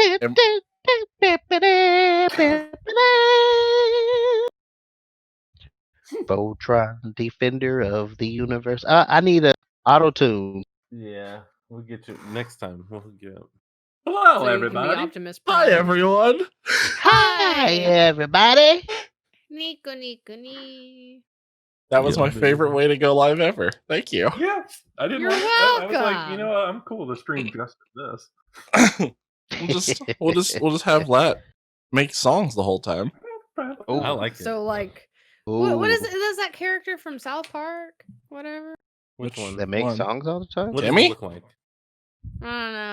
And Voltron, defender of the universe. I need a auto tune. Yeah, we'll get you next time. We'll hook you up. Hello, So you can be everybody. Optimus hi, Prime. everyone. Hi, everybody. Nico, Nico, Nico. That was my favorite way to go live ever. Thank you. Yeah, I didn't You're want. I was like, welcome. you know what? I'm cool to stream just this. we'll just have Lat make songs the whole time. Oh, I like it. So like, what is it? Is that character from South Park? Whatever. Which one? That makes one? songs all the time? What does Timmy? he look like? I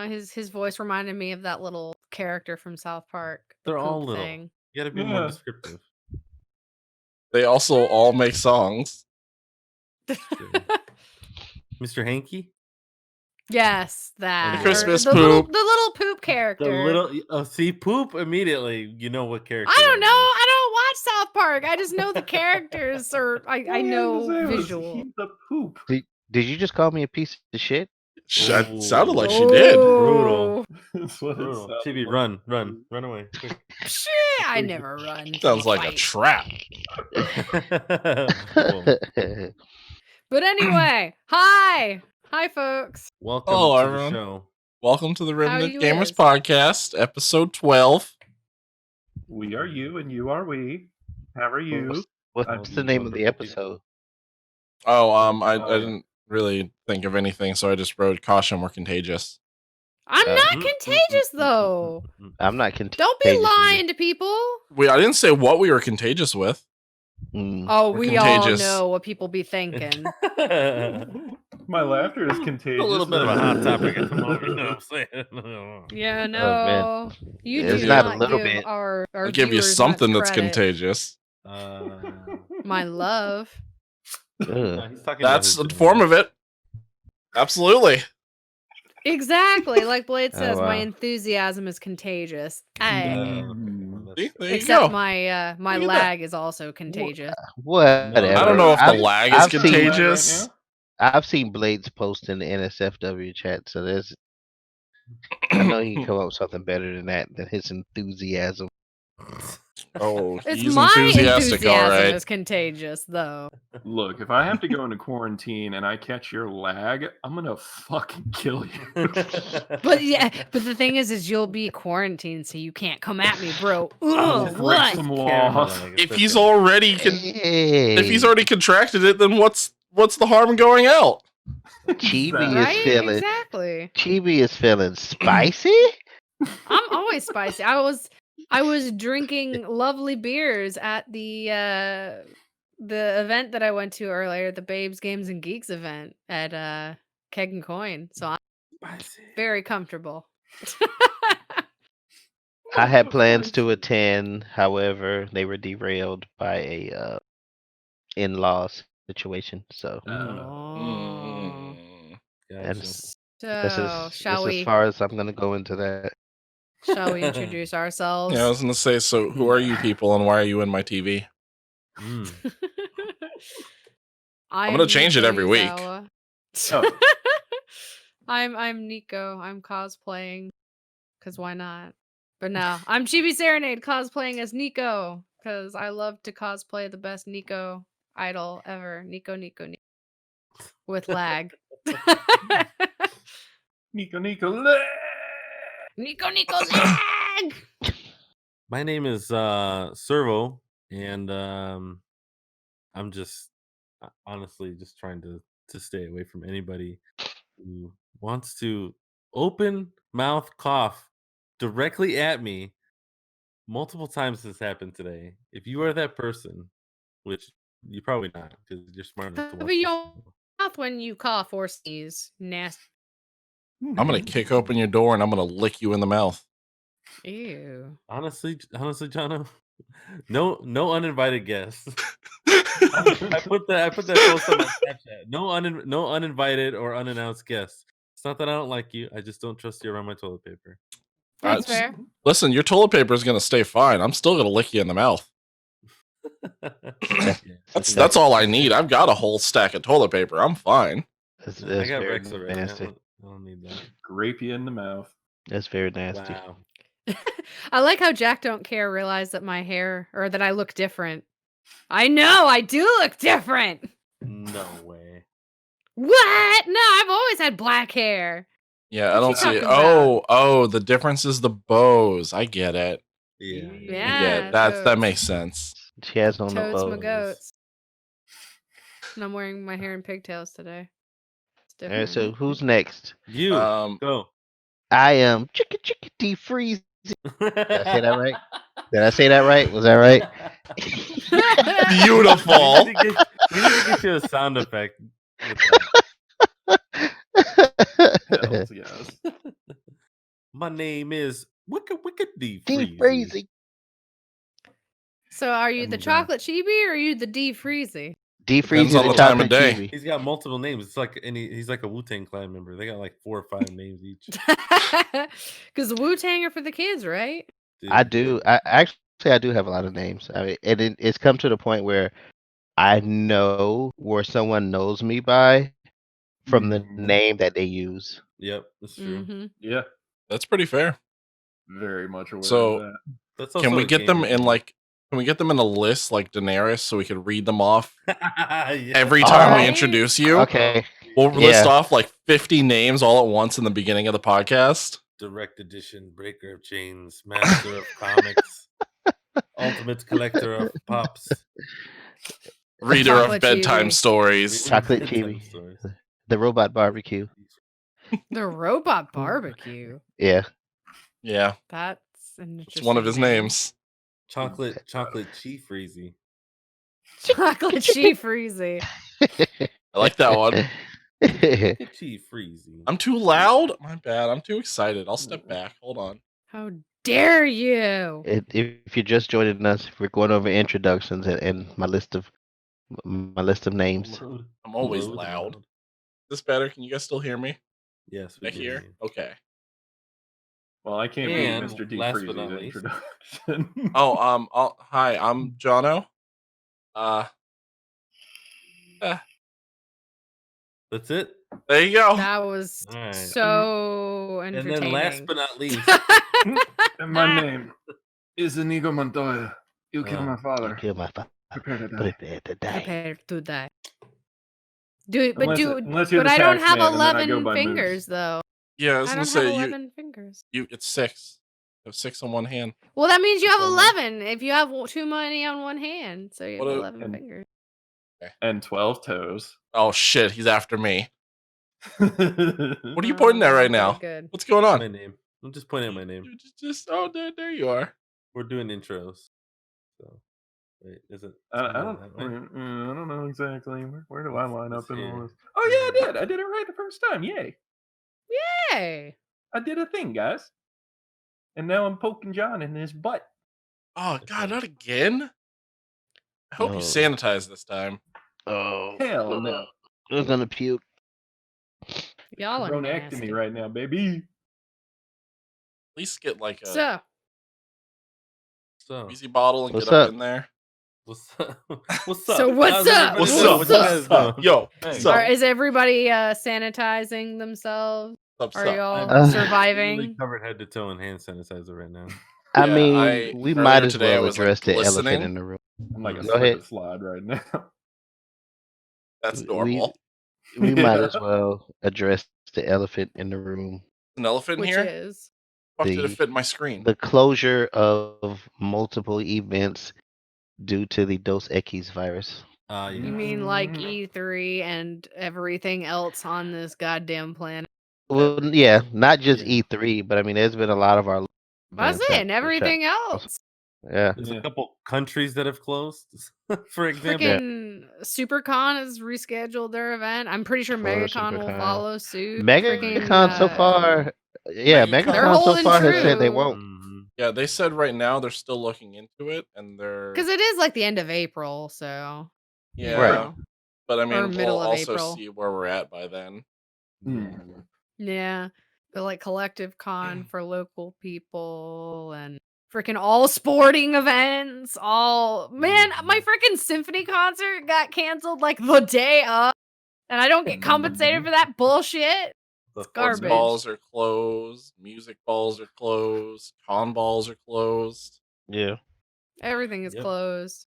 don't know. His voice reminded me of that little character from South Park. the They're all poop little. thing. You gotta be more Yeah. descriptive. They also all make songs. Mr. Hanky? Yes, that. The Christmas Or the little, poop. the little poop character. The little see poop immediately. You know what character? I don't that know. is. I don't watch South Park. I just know the characters, or I know visual. He's a poop. Did you just call me a piece of shit? It sounded like she did. Brutal. That's what it Brutal. sounds Chibi, like. run away. quick. Shit, I never run. Sounds like a Fight. trap. Cool. But anyway, hi, folks. Welcome Hello, to everyone. the show. Welcome to the Remnant you Gamers is? Podcast, episode 12. We are you, and you are we. How are you? What's the name of the episode? Oh, I didn't really think of anything, so I just wrote "Caution, we're contagious." I'm Uh, not contagious though. I'm not contagious. Don't be lying to people. I didn't say what we were contagious with. Oh, We're we contagious. all know what people be thinking. My laughter is contagious. A little bit of a hot topic at the moment, you know what I'm saying? Yeah, man. no. You It's do not not a little give bit. our I'll give you viewers something much that's credit. contagious. My love. Ugh. He's talking That's about a his form of it. Absolutely. Exactly. Like Blade Oh, says, my wow. enthusiasm is contagious. Hey. See, there you Except go. my my Look at lag is also contagious. Whatever. I don't know if the I've- lag is I've seen- contagious. I've seen Blades post in the NSFW chat, so there's. I know he can come up with something better than that, than his enthusiasm. Oh, It's he's my enthusiastic, all enthusiasm right. is contagious, though. Look, if I have to go into quarantine and I catch your lag, I'm gonna fucking kill you. But yeah, but the thing is you'll be quarantined, so you can't come at me, bro. I'll Ugh, break what? some laws. If he's already Hey, if he's already contracted it, then what's the harm in going out? Chibi Right? is feeling. Exactly. Chibi is feeling spicy. I'm always spicy. I was drinking lovely beers at the event that I went to earlier, the Babes, Games, and Geeks event at Keg and Coin. So I'm very comfortable. I had plans to attend, however, they were derailed by a in-laws situation. So Oh. that's So that's shall as we far as I'm gonna go into that. introduce ourselves? Yeah, I was gonna say, so who are you people and why are you in my TV? I'm gonna change it every week. Oh. I'm Nico. I'm cosplaying because why not? But no, I'm Chibi Serenade cosplaying as Nico because I love to cosplay the best Nico idol ever. Nico with lag. Nico, lag! Nico lag. My name is Servo, and I'm just honestly just trying to stay away from anybody who wants to open mouth cough directly at me. Multiple times this happened today. If you are that person, which you're probably not because you're smart enough to watch Cover your this show. mouth when you cough or sneeze. Nasty. I'm gonna kick open your door and I'm gonna lick you in the mouth. Ew. Honestly, Jono, no uninvited guests. I put that post on my Snapchat. No uninvited or unannounced guests. It's not that I don't like you. I just don't trust you around my toilet paper. That's fair. Listen, your toilet paper is gonna stay fine. I'm still gonna lick you in the mouth. That's all I need. I've got a whole stack of toilet paper. I'm fine. That's I got very Rex already. I nasty. don't need that. Grape you in the mouth. That's very nasty. Wow. I like how Jack Don't Care realized that my hair or that I look different. I know I do look different. No way. What? No, I've always had black hair. Yeah, I What don't you see it. talking about? Oh, the difference is the bows. I get it. Yeah. I Yeah, get that totes. makes sense. She has on the Totes my bows. goats. And I'm wearing my hair in pigtails today. It's All right, different. so who's next? You go. I am chicka freeze. Did I say that right? Did I say that right? Was that right? Beautiful. We need to get you a sound effect. Hells yes. My name is Wicked D Deep Freezy. freezing. So are you the And, chocolate chibi or are you the defreezy? Deep Depends freezing on the the time of chocolate day. chibi. He's got multiple names. It's like he's like a Wu-Tang Clan member. They got like 4 or 5 names each. Because the Wu-Tang are for the kids, right? I Dude. do. I do have a lot of names. I mean, and it's come to the point where I know where someone knows me by from the name that they use. Yep, that's true. Mm-hmm. Yeah, That's pretty fair. very much aware So- of that. That's Can also we a get them gamer in thing. like? Can we get them in a list like Daenerys so we could read them off Yeah. every time we Right? introduce you? Okay. We'll list Yeah. off like 50 names all at once in the beginning of the podcast. Direct edition, breaker of chains, master of comics, ultimate collector of pops. Reader of Chocolate bedtime chibi. stories. Chocolate Bedtime chibi. stories. The robot barbecue. The robot barbecue. Yeah. Yeah, That's an it's one of his interesting name. names. Chocolate Chief Freezy. Chocolate Chief Freezy. I like that one. Chief Freezy. I'm too loud? My bad. I'm too excited. I'll step back. Hold on. How dare you? If you're just joining us, we're going over introductions and my list of names. I'm always Load. loud. Is this better? Can you guys still hear me? Yes, I we can hear? Okay. Well, I can't And beat Mr. D. last but not Freezy's least- introduction. Hi, I'm Jono. That's it. There you go. That was All right. so And entertaining. then last but not least, And my name is Inigo Montoya. You killed my You father. kill my father. Prepare to die. Prepare to die. Prepare to die. Unless Unless you're but the I don't tax have man, and then I go 11 by fingers moose. though. Yeah, I was I gonna don't have say 11 fingers. it's 6. You have 6 on one hand. Well, that means you have That's all 11 if you have too many on one hand. So you have What a- 11 and- fingers. And 12 toes. Oh shit, he's after me. What What are you pointing at Oh, right very now? Good. What's going on? my name. I'm just pointing at my name. There you are. We're doing intros. So, wait, is it? I somewhere don't, that way? I don't know exactly. Where do I line Let's up in all see. this? Oh yeah, I did. I did it right the first time. Yay! Hey. I did a thing, guys. And now I'm poking John in his butt. Oh god, not again. I hope you No. sanitize this time. Oh, Hell no. I was gonna puke. Y'all are Coronactomy nasty. right now, baby. At least get like a So, So, easy bottle and What's get up up? in there. what's up? What's up? So what's How's up? everybody What's doing? up? What you guys What's doing? Yo, Hey. what's up? is everybody sanitizing themselves? What's Are up? y'all Uh, surviving? Literally covered head to toe in hand sanitizer right now. I Yeah, mean, we earlier might as today I well was, like, address the elephant glistening. in the room. I'm like a Go ahead. slip and slide right now. That's We- normal. We might Yeah. as well address the elephant in the room. An elephant in Which here? is Fuck did it the- fit in my screen? The closure of multiple events due to the Dos Equis virus. Yeah. you mean like E3 and everything else on this goddamn planet? Well, yeah, not just Yeah. E3, but I mean, there's been a lot of our. I was events that saying were shut. everything else. Yeah. There's Yeah. a couple countries that have closed, for example. Freaking SuperCon has rescheduled their event. I'm pretty sure For MegaCon will SuperCon. follow suit. MegaCon so far, yeah, MegaCon. They're MegaCon so holding far has said they true. won't. Mhm. Yeah, they said right now they're still looking into it and they're Because it is like the end of April, so you yeah. Right. know. But I Or mean we'll middle of also April. see where we're at by then. Mm. Yeah. But like collective con for local people and freaking all sporting events. All man, my freaking symphony concert got canceled like the day of. And I don't get compensated for that bullshit. The garbage. Fortnite. balls are closed. Music balls are closed. Con balls are closed. Yeah. Everything is Yep. closed.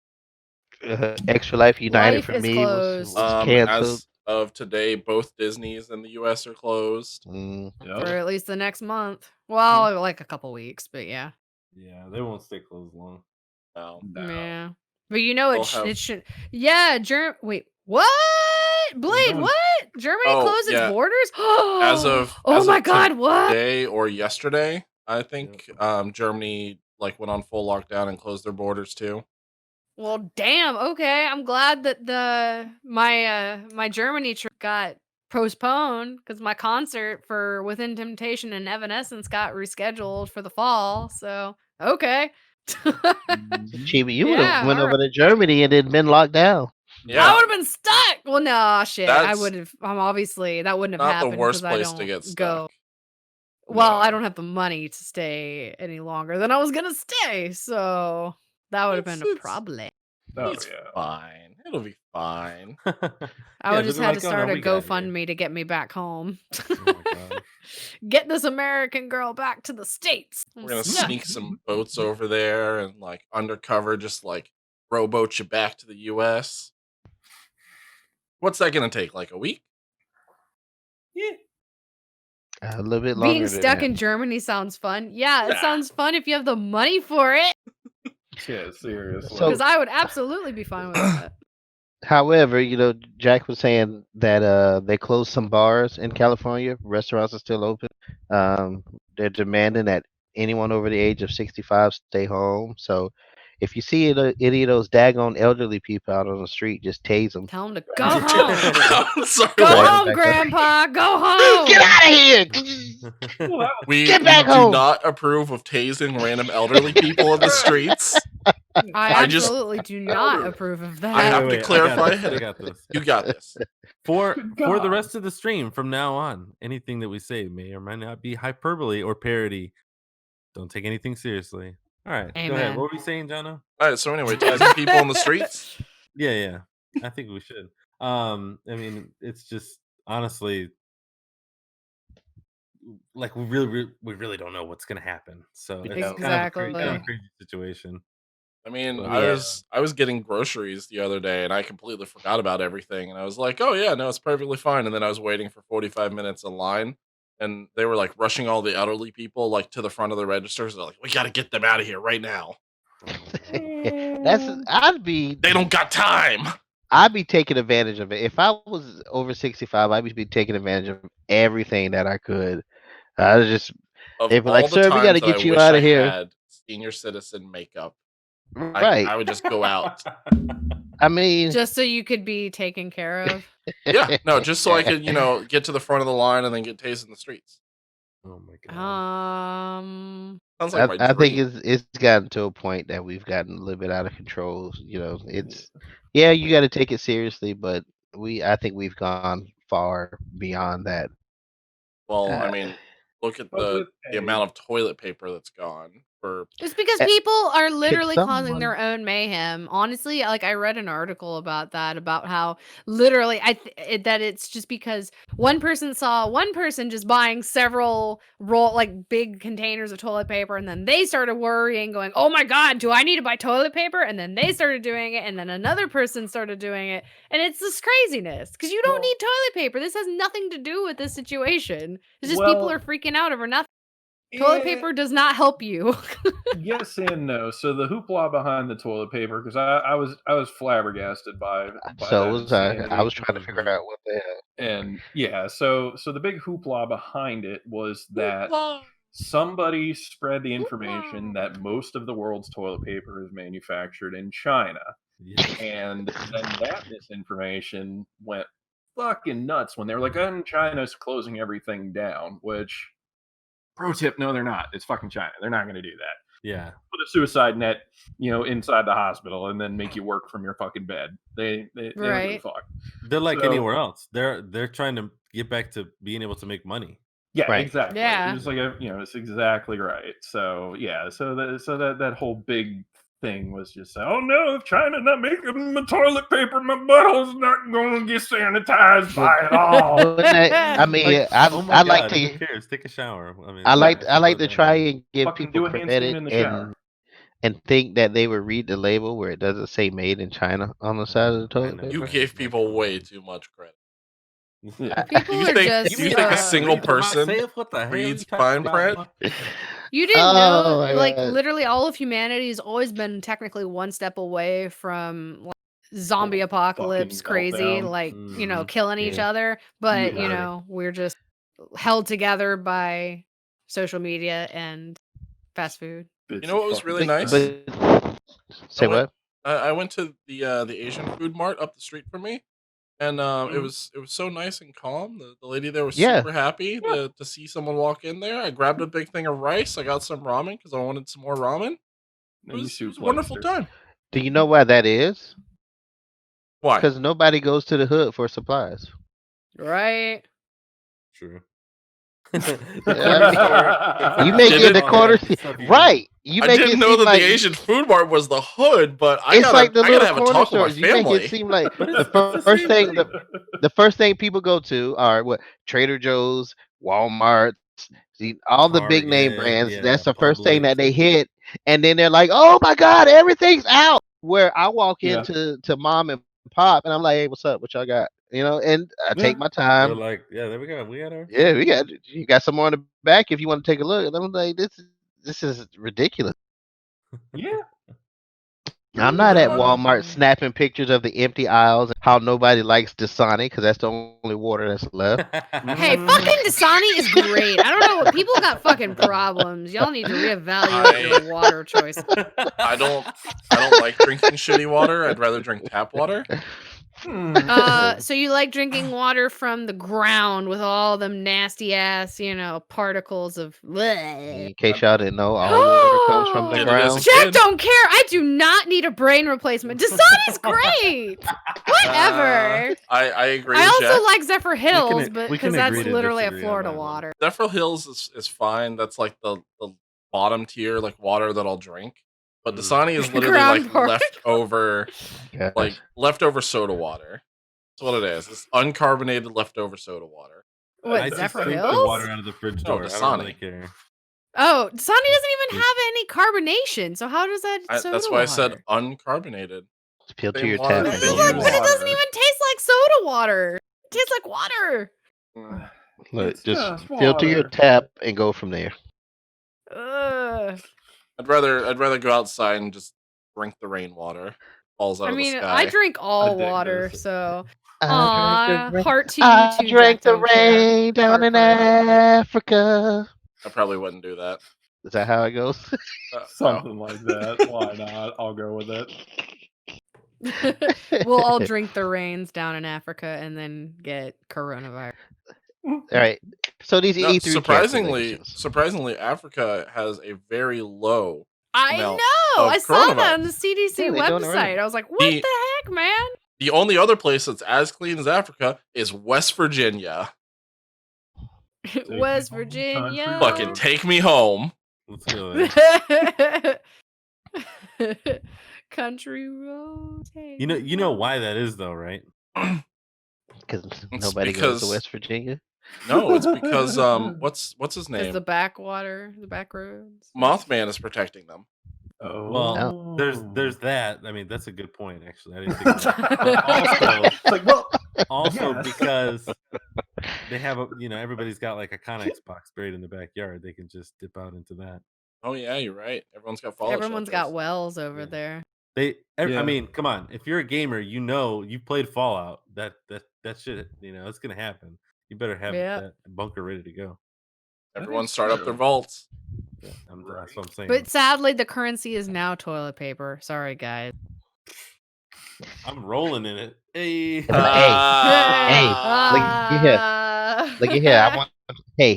Extra Life United Life for is me was closed. canceled. As of today, both Disneys in the U.S. are closed. Mm. Yep. For at least the next month. Well, like a couple weeks, but yeah. Yeah, they won't stay closed long. No. No. Yeah. But you know They'll it have- should. Yeah, wait. What? Blade, No. what? Germany Oh, closed its yeah. borders? As of Oh as my of god, what? today or yesterday, I think Germany went on full lockdown and closed their borders too. Well, damn. Okay, I'm glad that my Germany trip got postponed because my concert for Within Temptation and Evanescence got rescheduled for the fall. So okay. Chibi, you would Yeah, have went all over to Germany and then been locked down. Yeah. I would have been stuck. Well, no, shit. I That's would have. Obviously that wouldn't have not the happened worst because I place to don't get go. stuck. Well, No. I don't have the money to stay any longer than I was gonna stay, so that would have been a It's- problem. Oh, It's yeah. fine. It'll be fine. I Yeah, would they'll just be had like, to "Oh, start no, a we got here." GoFundMe to get me back home. Oh my god. Get this American girl back to the States. I'm We're gonna stuck. sneak some boats over there and undercover, just rowboat you back to the U.S. What's that gonna take? Like a week? Yeah. A little bit longer Being than stuck that. in Germany sounds fun. Yeah, it Nah. sounds fun if you have the money for it. Yeah, seriously. So- Because I would absolutely be fine with that. However, Jack was saying that they closed some bars in California. Restaurants are still open. They're demanding that anyone over the age of 65 stay home. So if you see any of those daggone elderly people out on the street, just tase them. Tell him to go home. I'm sorry. Go Right, home, back up. Grandpa. Go home. Get out of here! Well, that We Get back do home. not approve of tasing random elderly people in the streets. I I just- absolutely do not Elderly. approve of I have that. to clarify I ahead of- got this. You got this. For Good the God. rest of the stream from now on, anything that we say may or might not be hyperbole or parody. Don't take anything seriously. All right, go ahead. Amen. What were we saying, Jono? All right. So anyway, tasing people in the streets. Yeah. I think we should. I mean, it's just honestly like we really don't know what's gonna happen. So it's Exactly. kind of a crazy situation. I mean, But, I was getting groceries the other day and I completely forgot about everything. And I was like, oh, yeah, no, it's perfectly fine. And then I was waiting for 45 minutes in line and they were rushing all the elderly people to the front of the registers. They're like, we got to get them out of here right now. I'd be They don't got time. taking advantage of it. If I was over 65, I'd be taking advantage of everything that I could. I was just Of They'd be all like, the "Sir, we gotta times that get I you wish outta I here." had senior citizen makeup. right. I would just go out. I mean, Just so you could be taken care of. Yeah, no, just so I could, get to the front of the line and then get tased in the streets. Oh my god. Sounds like my I think dream. it's gotten to a point that we've gotten a little bit out of control. It's you got to take it seriously, but I think we've gone far beyond that. Well, I Uh, mean, look at but the with amount of toilet paper that's gone for. It's because Eh, people are literally causing someone- their own mayhem. Honestly, I read an article about that, about how literally that it's just because one person saw one person just buying several big containers of toilet paper, and then they started worrying, going, "Oh my god, do I need to buy toilet paper?" And then they started doing it, and then another person started doing it, and it's this craziness because you don't Well- need toilet paper. This has nothing to do with this situation. It's just people Well, are freaking out over nothing. Toilet paper does not help you. Yes and no. So the hoopla behind the toilet paper, because I was flabbergasted by so that was I. I insanity. was trying to figure out what the hell. And yeah, so the big hoopla behind it was that somebody spread the information that most of the world's toilet paper is manufactured in China, Yeah. and then that misinformation went fucking nuts when they were like, "Oh, China's closing everything down," which. Pro tip: no, they're not. It's fucking China. They're not going to do that. Yeah. Put a suicide net, inside the hospital, and then make you work from your fucking bed. They don't give a Right. fuck. They're like So- anywhere else. They're trying to get back to being able to make money. Yeah, Right. exactly. Yeah. It was it's exactly right. So yeah, so that whole big thing was just, oh no, if China not making my toilet paper, my butthole's not going to get sanitized by it all. Wouldn't that- I mean, oh my I like God, who to cares? Take a shower. I mean, I like that's I like about to that. try and give Fucking people do a handstand credit in the shower. and think that they would read the label where it doesn't say "Made in China" on the side of the toilet know. You paper. gave people way too much credit. Yeah. People are just. Do you think a single read the box person safe? What the hell you reads talking fine about? print? You didn't Oh know, my like God. literally all of humanity has always been technically one step away from like, zombie apocalypse, fucking crazy, meltdown. like Mhm. killing each Yeah. other. But Yeah. we're just held together by social media and fast food. You know what was really But, nice? say I went, what? I went to the Asian food mart up the street from me, and it was so nice and calm. The lady there was Yeah. super happy to see someone walk in there. I grabbed a big thing of rice. I got some ramen because I wanted some more ramen. It was a wonderful time. Do you know why that is? Why? Because nobody goes to the hood for supplies. Right. True. Yeah. You make Didn't- it the corner, right? You I make didn't it know seem that like the Asian food mart was the hood, but I it's gotta like the little have a corner talk with my stores. You make family. it seem like But the it's the first same thing thing. the first thing people go to are what Trader Joe's, Walmart, all the big name Target, brands. yeah, That's the first thing Publix. that they hit, and then they're like, "Oh my God, everything's out." Where I walk Yeah. into mom and pop, and I'm like, "Hey, what's up? What y'all got?" And I take my They're time. like, yeah, there we go. We got our Yeah, you got some more in the back if you want to take a look. And I'm like, this is ridiculous. Yeah. I'm not at much. Walmart snapping pictures of the empty aisles and how nobody likes Dasani because that's the only water that's left. Hey, fucking Dasani is great. I don't know what people got fucking problems. Y'all need to reevaluate your water choice. I don't like drinking shitty water. I'd rather drink tap water. So you like drinking water from the ground with all them nasty ass, particles of. In case y'all didn't know, all water comes from the Did it as a ground. Jack kid. don't care. I do not need a brain replacement. Dasani's great. Whatever. I agree I with also Jack. like Zephyr Hills, but we can because that's agree to literally a disagree on Florida that one. water. Zephyr Hills is fine. That's like the bottom tier, like water that I'll drink. But Dasani is literally Ground like water. leftover, leftover soda water. That's what it is. It's uncarbonated leftover soda water. What, I just Zephyr drink the Hills? water out of the fridge No, door. I don't Dasani. really care. Oh, Dasani doesn't even have any carbonation. So how does that soda That's why I said water? uncarbonated. Filter Same your water tap that and they go But from use. it there. doesn't even taste like soda water. It tastes like water. Look, It's just just filter your water. tap and go from there. Ugh. I'd rather go outside and just drink the rainwater. Falls out I of the mean, sky. I drink all dig water, this. so. I Aw, drank heart to you I too, drank Jack. the Don't care. rain down Heart in for you. Africa. I probably wouldn't do that. Is that how it goes? No. Something like that. Why not? I'll go with it. We'll all drink the rains down in Africa and then get coronavirus. All right. So these No, E3 cancellations. surprisingly, Africa has a very low. I amount know. of I saw that on the coronavirus. CDC Yeah, they're doing it right. website. I was like, what The- the heck, man? The only other place that's as clean as Africa is West Virginia. West home, Virginia. country Fucking take me home. Let's go there. Country road. take You me know home. why that is though, right? Because It's nobody goes to because- West Virginia. No, it's because what's his Is name? the backwater, the back roads. Mothman is protecting them. Oh. Well, there's that. I mean, that's a good point. Actually, I didn't think of that. It's like, well, Also Yes. because they have everybody's got like a Connex box buried in the backyard. They can just dip out into that. Oh yeah, you're right. Everyone's got fallout Everyone's got shelters. wells over Yeah. there. I Yeah. mean, come on. If you're a gamer, you've played Fallout. That shit, it's gonna happen. You better have Yeah. that bunker ready to go. Everyone is start up true. their vaults. Yeah, that's what I'm saying. But sadly, the currency is now toilet paper. Sorry, guys. I'm rolling in it. Hey. Look at here. Look at here.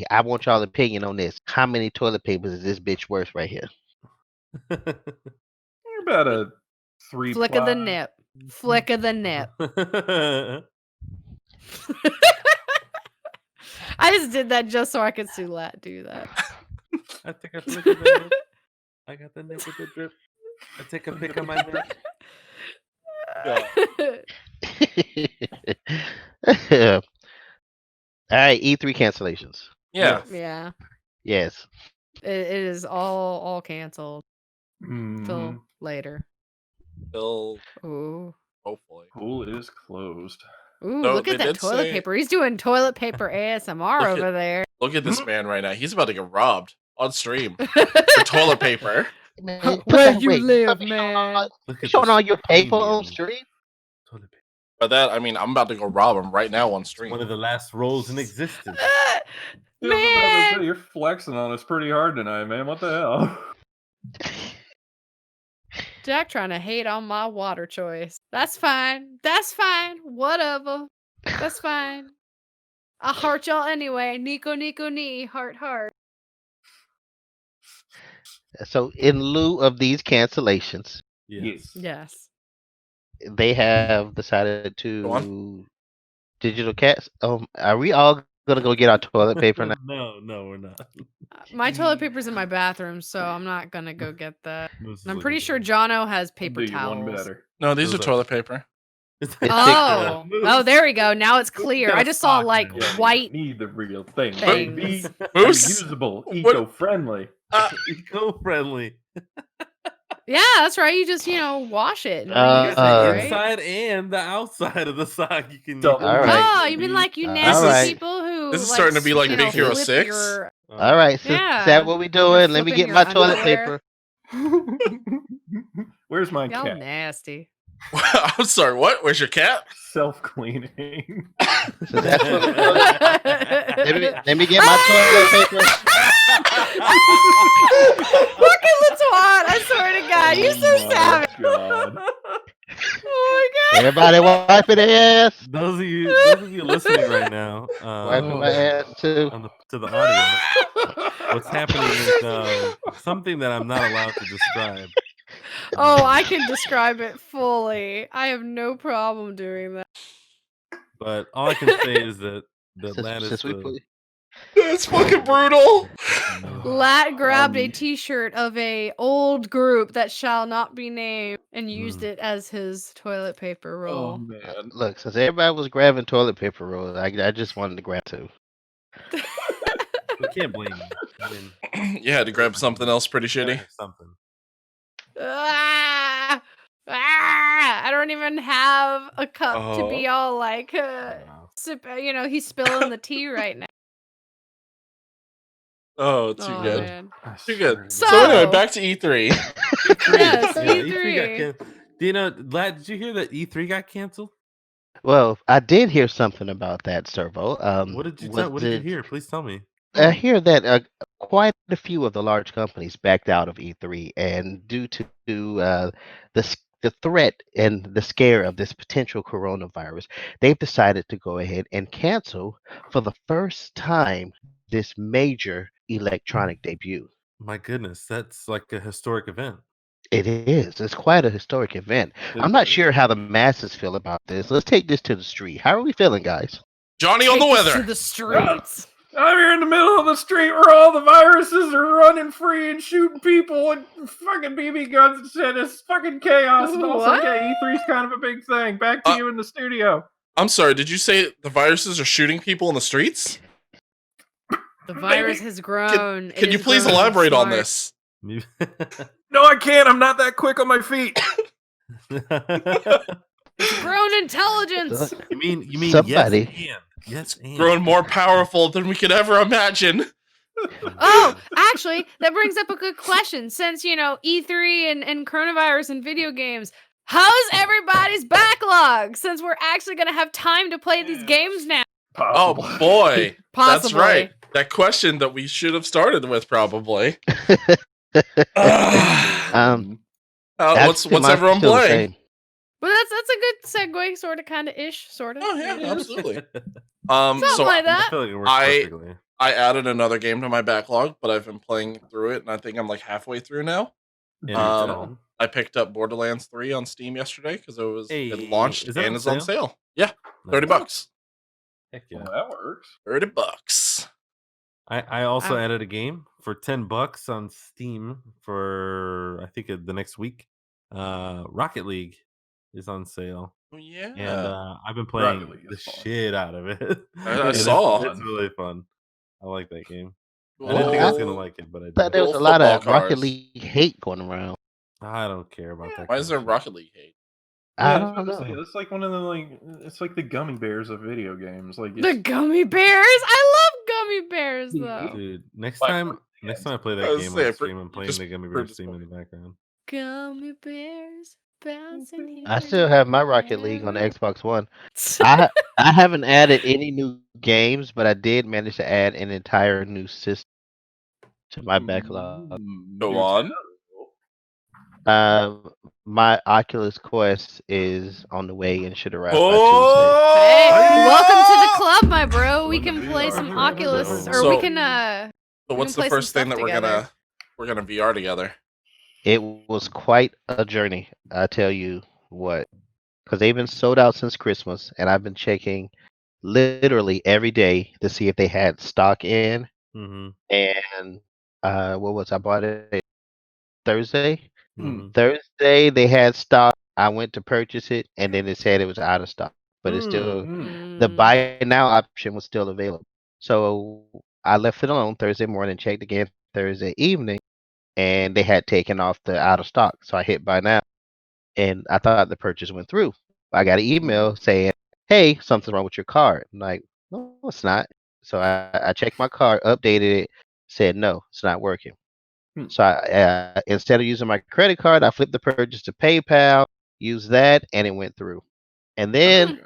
I want y'all opinion on this. How many toilet papers is this bitch worth right here? You're about a 3 Flick of the nip. Flick of the nip. I just did that just so I could see Lat do that. I think I flicked the nip. I got the nip with the drip. I take a pick on my neck. Yeah. All right, E3 cancellations. Yeah. yeah. Yes. It is all canceled Mhm. till later. Still, Ooh. hopefully. Pool is closed. Ooh, No, look they at that did toilet say- paper. He's doing toilet paper ASMR Look at- over there. Look at this man right now. He's about to get robbed on stream for For toilet paper. Man, put Where that you away. live, Be showing man. all- Look be at showing this all your paper on premium stream. toilet paper. But that, I mean, I'm about to go rob him right now on stream. One of the last rolls in existence. I was about to say, Man. you're flexing on us pretty hard tonight, man. What the hell? Jack trying to hate on my water choice. That's fine. That's fine. Whatever. That's fine. I heart y'all anyway. Nico, Nico, knee. Heart, heart. So, in lieu of these cancellations, Yes. Yes. they have decided Go on. to digital cats. Are we all gonna go get our toilet paper now? No, we're not. My toilet paper's in my bathroom, so I'm not gonna go get that. This is And I'm like pretty a- sure Jono has I'll paper do you one towels. better. No, these are Those are- toilet paper. It's Oh, Moose. oh, there we go. Now it's You clear. got I just saw stock like in it. white. Need the real thing, things. baby. Moose. Reusable, What- eco-friendly. Eco-friendly. Yeah, that's right. You just wash it. And Uh, reuse The it, right? inside and the outside of the sock you can Double use. All right. Oh, you mean like you All nasty right. people who This is like, starting to be like Big Hero flip 6. your- All right, so is Yeah. that what we doing? Let me flipping get your my toilet underwear. paper. Where's my Y'all cat? nasty. I'm sorry, what? Where's your cat? Self-cleaning. So that's what we're doing. Let me get my toilet paper. Fucking Latoine, I swear to God, you're so savage. God. Oh my God. Everybody wiping their ass. Those of you listening right now, Wiping my ass too. to the audio, what's happening is something that I'm not allowed to describe. Oh, I can describe it fully. I have no problem doing that. But all I can say is that Lat is Since we the put, It's fucking brutal. Lat grabbed a T-shirt of a old group that shall not be named and used Mm. it as his toilet paper Oh roll. man. look, since everybody was grabbing toilet paper rolls, I just wanted to grab two. we can't blame you. I mean, You had to grab something else pretty gotta shitty. have something. Ah! Ah! I don't even have a cup to be all like, Wow. sip. He's spilling the tea right now. Oh, too Oh, good. man. I Too swear good. to So God. anyway, So- back to E3. Yes, Yeah, E3. E3 got canceled. Do you know, Lat, did you hear that E3 got canceled? Well, I did hear something about that, Servo. What did you was What did you it- hear? Please tell me. I hear that quite a few of the large companies backed out of E3, and due to the threat and the scare of this potential coronavirus, they've decided to go ahead and cancel for the first time this major electronic debut. My goodness, that's like a historic event. It is. It's quite a historic event. I'm not sure how the masses feel about this. Let's take this to the street. How are we feeling, guys? Johnny on the Take this weather. to the streets. I'm here in the middle of the street where all the viruses are running free and shooting people and fucking BB guns and shit. It's fucking chaos. And also, What? yeah, E3's kind of a big thing. Back to you in the studio. I'm sorry, did you say the viruses are shooting people in the streets? The virus has grown. It Can you has please grown elaborate on smart. this? You- No, I can't. I'm not that quick on my feet. It's grown intelligence. you mean Somebody- yes and Grown more powerful than we could ever imagine. Oh, actually, that brings up a good question. Since, E3 and coronavirus and video games, how's everybody's backlog? Since we're actually going to have time to play these games now. Oh Possible. boy. That's Possibly. right. That question that we should have started with probably. Um, What's actually, mine's everyone still the playing? same. But that's a good segue, sort of, kind of ish, sort of. Oh yeah, you know? absolutely. Something So like I that. feel like it works I- perfectly. I added another game to my backlog, but I've been playing through it, and I think I'm like halfway through now. And Um, I picked up Borderlands 3 on Steam yesterday because it Hey, launched is that and on is on sale? sale. Yeah, $30. Heck yeah. Well, that works. $30. I also I- added a game for $10 on Steam for I think the next week. Rocket League is on sale, Oh, and yeah. I've been Rocket playing League the is fun. shit out of it. I It is saw. It's fun. really fun. I like that game. I The didn't think I was gonna whole like it, but I thought did. there was little a lot football of Rocket cars. League hate going around. I don't care about that Why kind is of there shit. Rocket League hate? I Yeah, that's what don't I'm saying. know. It's like one of the it's like the gummy bears of video games. Like The it's gummy bears. I love gummy bears though. Dude, next By time Brooks I play I that was game on saying, stream, I'm you playing just the Gummy proved Bears his theme in point. the background. Gummy bears bouncing here. I still have my Rocket League on the and Xbox One. there. I haven't added any new games, but I did manage to add an entire new system to my backlog. Go do on. Um, my Oculus Quest is on the way and should arrive by Tuesday. Oh, Hey, welcome to the club, my bro. We Welcome can to play VR. some So- Oculus, or So- we can So we what's can the play some first thing stuff that together. we're gonna VR together? It was quite a journey, I tell you what, because they've been sold out since Christmas, and I've been checking literally every day to see if they had stock in. Mm-hmm. And what was I bought it Thursday? Mm-hmm. Thursday they had stock. I went to purchase it, and then it said it was out of stock, but it's still the Mm. buy now option was still available. So I left it alone Thursday morning, checked again Thursday evening, and they had taken off the out of stock. So I hit buy now, and I thought the purchase went through. I got an email saying, "Hey, something's wrong with your card." I'm like, "No, it's not." So I checked my card, updated it, said, "No, it's not working." So instead of using my credit card, I flipped the purchase to PayPal, used that, and it went through. And then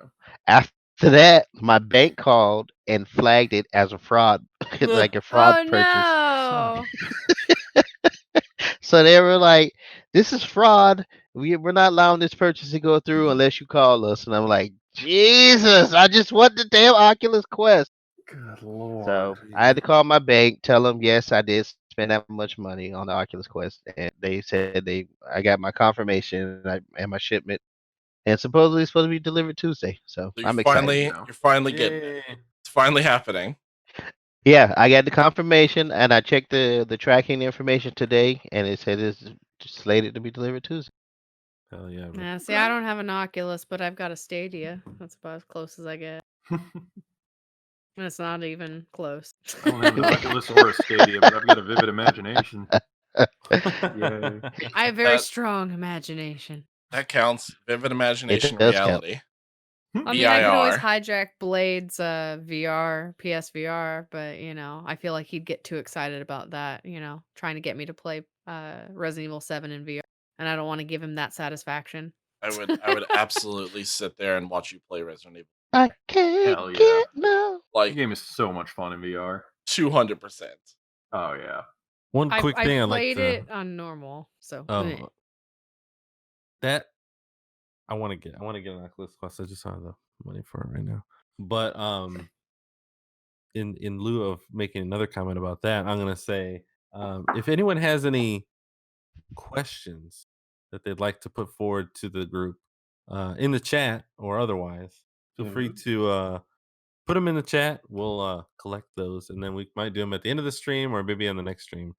after that, my bank called and flagged it as a fraud, like a fraud Oh purchase. no! So they were like, "This is fraud. We're not allowing this purchase to go through unless you call us." And I'm like, "Jesus! I just want the damn Oculus Quest." Good lord. So I had to call my bank, tell them yes, I did spend that much money on the Oculus Quest, and they said I got my confirmation and my shipment, and supposedly it's supposed to be delivered Tuesday. So So I'm excited. you're finally getting it. Yay. It's finally happening. Yeah, I got the confirmation, and I checked the tracking information today, and it said it's slated to be delivered Tuesday. Hell yeah, bro. Yeah, see, I don't have an Oculus, but I've got a Stadia. That's about as close as I get. And it's not even close. I don't have an Oculus or a Stadia, but I've got a vivid imagination. Yay. I have very That- strong imagination. That counts. Vivid imagination, does count. reality. I mean, I could always VIR. hijack Blade's VR, PSVR, but I feel like he'd get too excited about that, trying to get me to play Resident Evil 7 in VR. And I don't want to give him that satisfaction. I would absolutely sit there and watch you play Resident Evil. I can't Hell yeah. get no. The Like game is so much fun in VR. 200%. Oh yeah. One quick thing I I'd like played to. it on normal, so meh. Oh, that I want to get an Oculus Quest. I just don't have the money for it right now. But in lieu of making another comment about that, I'm gonna say if anyone has any questions that they'd like to put forward to the group in the chat or otherwise, feel free to put them in the chat. We'll collect those, and then we might do them at the end of the stream or maybe on the next stream.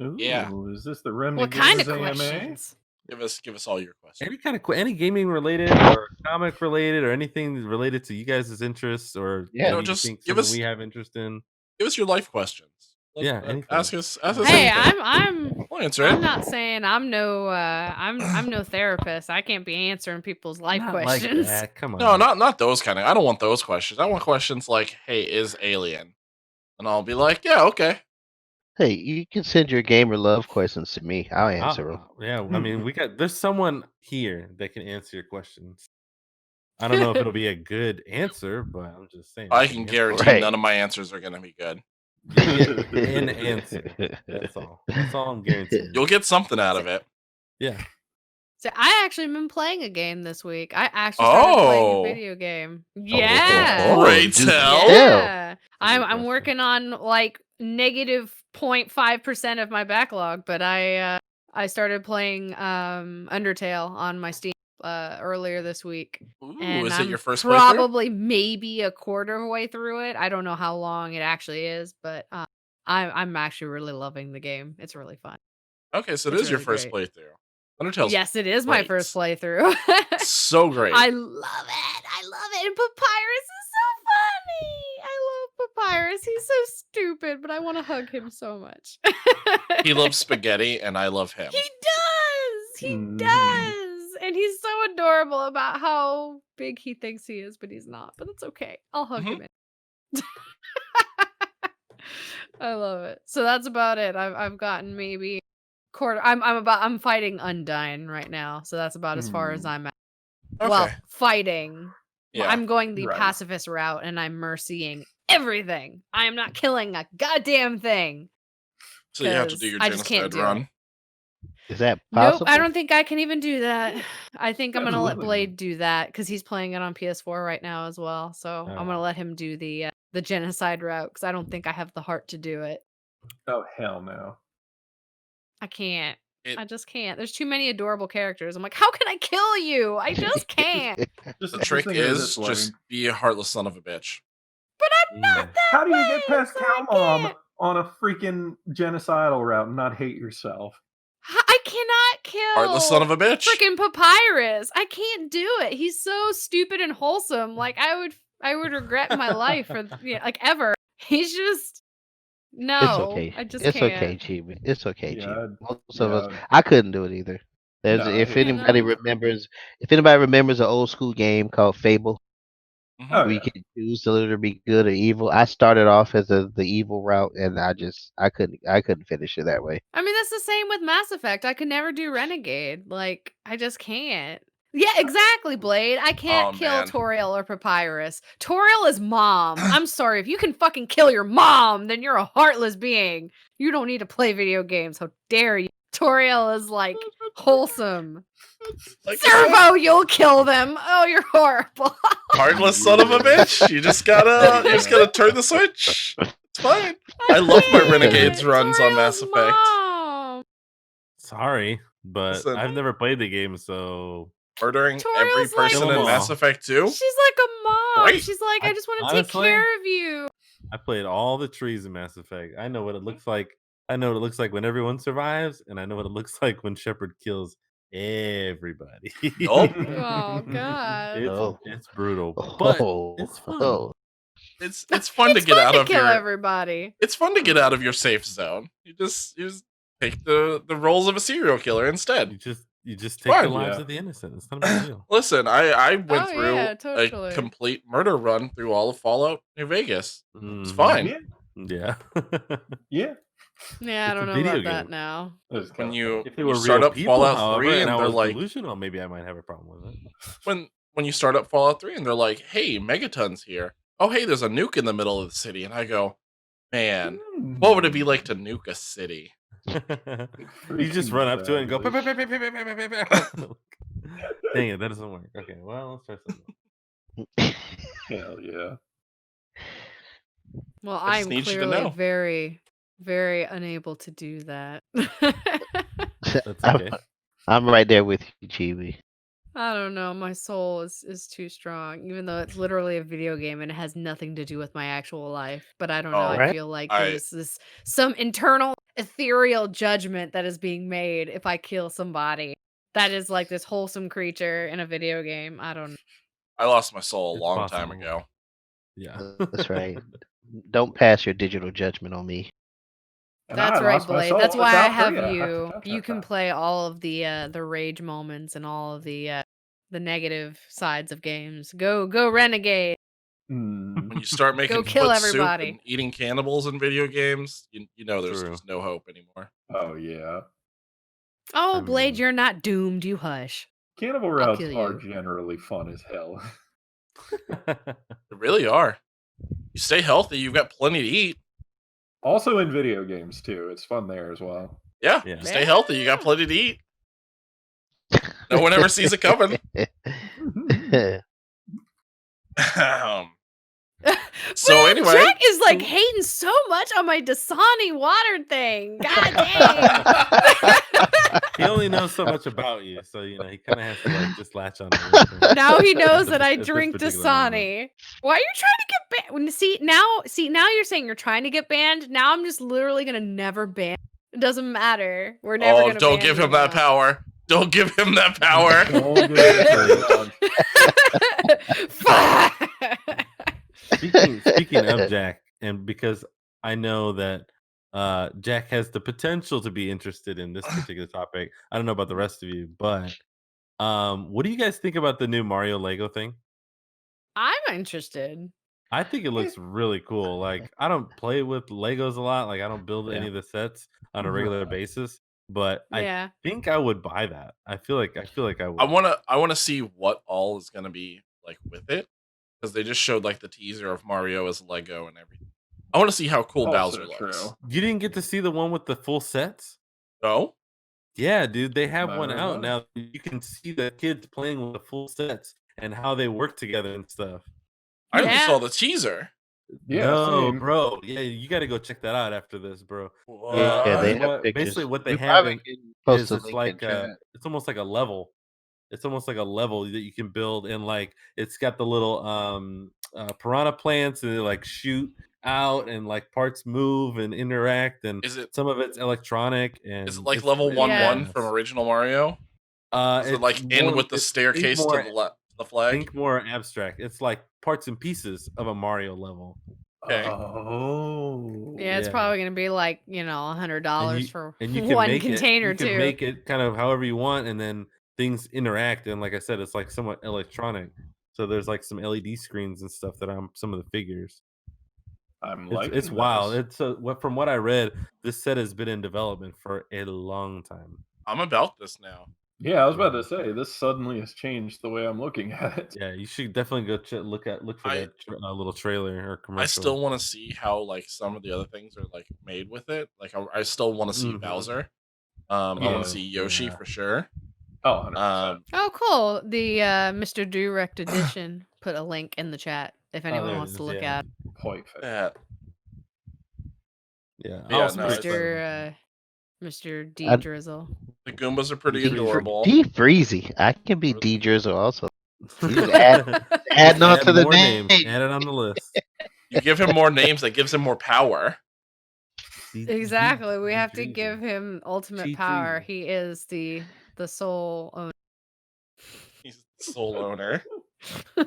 Ooh, Yeah. Is this the Remnant What kind of Gamers AMA? questions? Give us all your questions. Any kind of any gaming related or comic related or anything related to you guys' interests or Yeah. No, you just think give something us- we have interest in. Give us your life questions. Yeah, anything. Ask us Hey, anything. We'll answer it. I'm not saying I'm no I'm no therapist. I can't be answering people's life Not like questions. that. Come on. No, not those kind of. I don't want those questions. I want questions like, "Hey, is Alien?" And I'll be like, "Yeah, okay." Hey, you can send your gamer love questions to me. I'll answer them. Yeah, I mean, there's someone here that can answer your questions. I don't know if it'll be a good answer, but I'm just saying. I can guarantee Right. none of my answers are going to be good. an answer. That's all. That's all I'm guaranteeing. You'll get something out of it. Yeah. So I actually been playing a game this week. I actually started playing a video game. Yeah. Great do tell. Yeah. I'm question. working on like negative 0.5% of my backlog, but I started playing Undertale on my Steam earlier this week. Ooh, And is I'm it your first playthrough? probably maybe a quarter of the way through it. I don't know how long it actually is, but I'm actually really loving the game. It's really fun. Okay, so it It's is your really first great. playthrough. Undertale's Yes, it is my great. first playthrough. So great. I love it. I love it. And Papyrus is so funny. I love Papyrus. He's so stupid, but I want to hug him so much. He loves spaghetti, and I love him. He does. He does. And he's so adorable about how big he thinks he is, but he's not. But that's okay. I'll hug him in. I love it. So that's about it. I've gotten maybe quarter. I'm fighting Undyne right now, so that's about as far as I'm at. Okay. Well, fighting. Yeah. I'm going the Right. pacifist route, and I'm mercying everything. I am not killing a goddamn thing. So you have to do 'cause your I just can't genocide do run. it. Is that Nope, possible? I don't think I can even do that. I think I'm gonna let Absolutely. Blade do that because he's playing it on PS4 right now as well. So I'm gonna Oh. let him do the genocide route because I don't think I have the heart to do it. Oh hell no. I can't. It- I just can't. There's too many adorable characters. I'm like, how can I kill you? I just can't. The trick think of it is this way. just be a heartless son of a bitch. But I'm not that How do you get way, past so I Cow Mom can't. on a freaking genocidal route and not hate yourself? I cannot kill Heartless son of a bitch. freaking Papyrus. I can't do it. He's so stupid and wholesome. Like I would regret my life for like ever. He's just no. It's okay. I just It's can't. okay, Chibi. It's okay, Yeah, Chibi. Most of us, yeah. I couldn't do it either. There's No, if yeah, anybody no. remembers, an old school game called Fable, Mhm. Oh where yeah. you can choose to either be good or evil. I started off as the evil route, and I couldn't finish it that way. I mean, that's the same with Mass Effect. I could never do Renegade. Like, I just can't. Yeah, exactly, Blade. I can't Oh, kill man. Toriel or Papyrus. Toriel is mom. I'm sorry. If you can fucking kill your mom, then you're a heartless being. You don't need to play video games. How dare you? Toriel is like wholesome. Like, Servo, you'll kill them. Oh, you're horrible. heartless son of a bitch. You just gotta turn the switch. It's fine. I love my can't. Renegades runs on Mass Toriel's Effect. mom. Sorry, but Listen. I've never played the game, so Murdering every Toriel's like- person in Kill 'em Mass all. Effect 2. She's like a mom. Right. She's like, I just want to take Honestly, care of you. I played all the trees in Mass Effect. I know what it looks like. I know what it looks like when everyone survives, and I know what it looks like when Shepard kills everybody. Nope. Oh God. It's brutal, but it's fun. It's fun to It's get fun out to of kill your everybody. It's fun to get out of your safe zone. You just take the roles of a serial killer instead. You just take the fun. lives Yeah. of the innocent. It's not a big deal. Listen, I went Oh, through yeah, totally. a complete murder run through all of Fallout New Vegas. It's Mhm. fine. Yeah. Yeah. Yeah. Yeah, I It's a don't know video about that game. now. It's When kinda you, If they you were start real up people, Fallout however, 3 and and I they're was like delusional, maybe I might have a problem with it. when you start up Fallout 3 and they're like, "Hey, Megaton's here. Oh, hey, there's a nuke in the middle of the city." And I go, "Man, what would it be like to nuke a city?" You just run up to it and go. fabulous. Dang it, that doesn't work. Okay, well, let's try something. Hell yeah. Well, I just I'm need you to clearly know. very, very unable to do that. That's okay. I'm right there with you, Chibi. I don't know. My soul is too strong, even though it's literally a video game and it has nothing to do with my actual life. But I don't know. Oh, I right. feel like I- there's this some internal ethereal judgment that is being made if I kill somebody that is like this wholesome creature in a video game. I don't know. I lost my soul a It's long time possible. ago. Yeah. That's right. Don't pass your digital judgment on me. And That's I right, lost my Blade. soul That's in why I South have Korea. you. You can play all of the rage moments and all of the negative sides of games. Go Renegade. Mm. When you start making kill foot soup everybody. and eating cannibals in video games, you know there's True. just no hope anymore. Oh yeah. Oh, I Blade, mean- you're not doomed. You hush. Cannibal routes kill are you. generally fun as hell. They really are. You stay healthy, you've got plenty to eat. Also in video games too. It's fun there as well. Yeah, Yeah. you stay healthy, you got plenty to eat. No one ever sees it coming. So Man, anyway, Jack is like hating so much on my Dasani water thing. God dang. He only knows so much about you, so he kind of has to like just latch on. To everything Now he knows at that I this drink particular moment. Dasani. Why are you trying to get banned? See now you're saying you're trying to get banned. Now I'm just literally gonna never ban. It doesn't matter. We're never oh, gonna don't ban give you him that now. power. Don't give him that power. Don't give it to him. Speaking of Jack, and because I know that Jack has the potential to be interested in this particular topic. I don't know about the rest of you, but what do you guys think about the new Mario Lego thing? I'm interested. I think it looks really cool. Like, I don't play with Legos a lot. Like, I don't build any of the sets on a regular basis, but I Yeah. think I would buy that. I feel like I I would. wanna see what all is gonna be like with it, because they just showed like the teaser of Mario as Lego and everything. I want to see how cool Also Bowser true. looks. You didn't get to see the one with the full sets? No, Yeah, dude, they have one No, out no. now. You can see the kids playing with the full sets and how they work together and stuff. I only Yeah. saw the teaser. Yeah, No, same. bro. Yeah, you got to go check that out after this, bro. Yeah, they What? have pictures. Basically what they We have probably in, can post is a it's link like in chat. it's almost like a level. It's almost like a level that you can build, and like it's got the little piranha plants, and they like shoot out, and like parts move and interact, and Is it some of it's electronic, and is it like it's level really 1-1 badass. from original Mario? Is it like in with the think staircase to more the flag? think more abstract. It's like parts and pieces of a Mario level. Okay. Oh. Yeah, it's Yeah. probably gonna be like, $100 for and you can one make container it, you too. can make it kind of however you want, and then things interact, and like I said, it's like somewhat electronic. So there's like some LED screens and stuff that I'm some of the figures. I'm It's liking wild. this. It's from what I read, this set has been in development for a long time. I'm about this now. Yeah, I was about to say this suddenly has changed the way I'm looking at it. Yeah, you should definitely go look for I- that little trailer or commercial. I still want to see how like some of the other things are like made with it. Like I still want to see Mhm. Bowser. I want Yeah, to see Yoshi yeah. for sure. Oh, 100%. Oh, cool. The Mr. Direct Edition put a link in the chat if anyone there it wants to is, look yeah. at Perfect. Yeah. Yeah, Yeah, I was no, pretty it's- excited. Mr. D I- Drizzle. The Goombas are pretty D adorable. Freezy. I can be D Drizzle also. Add Adding on to the more name. names. Add it on the list. You give him more names, that gives him more power. Exactly. We have to give him ultimate Cheat power. Dreezy. He is the sole owner. He's the sole owner.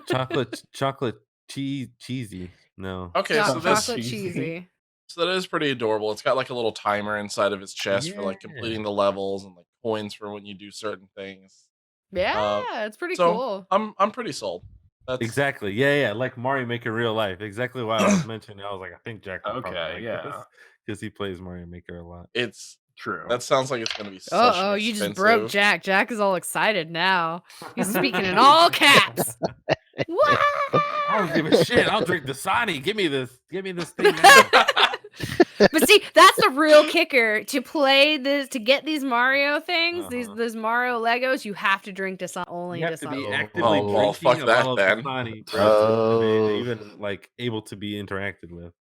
chocolate cheesy. No. Okay, so Chocolate this cheesy. so that is pretty adorable. It's got like a little timer inside of its chest for like Yeah. completing the levels and like coins for when you do certain things. Yeah, it's pretty So cool. I'm pretty sold. That's Exactly. Yeah. Like Mario Maker real life. Exactly why I was mentioning. I was like, I think Jack would probably Okay, like yeah. because he plays Mario Maker a lot. it's True. that sounds like it's gonna be such Oh, an you just broke expensive- Jack. Jack is all excited now. He's speaking in all caps. What? I don't give a shit. I'll drink the Dasani. Give me this thing now. But see, that's the real kicker. To play this, to get these Mario things, Uh-huh. these Mario Legos, you have to drink Dasani. Only You have to be Dasani. actively Oh, well, drinking fuck a that bottle of then. Dasani for Oh. it to be even like able to be interacted with.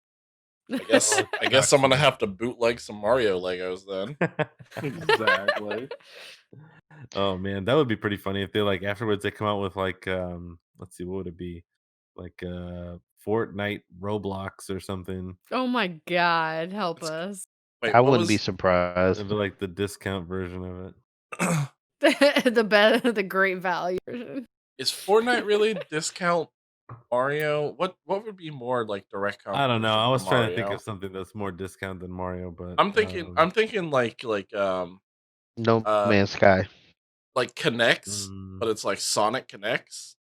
I guess I'm gonna have to bootleg some Mario Legos then. Exactly. Oh man, that would be pretty funny if they like afterwards they come out with like let's see, what would it be? Like Fortnite Roblox or something. Oh my God, help It's- us. Wait, I what wouldn't be was surprised. It'd be like the discount version of it. the great value version. is Fortnite really discount Mario? What would be more like direct I don't know. competition I for was trying to think Mario? of something that's more discount than Mario, but I'm thinking like No uh, Man's Sky. like Connects, mm. but it's like Sonic Connects.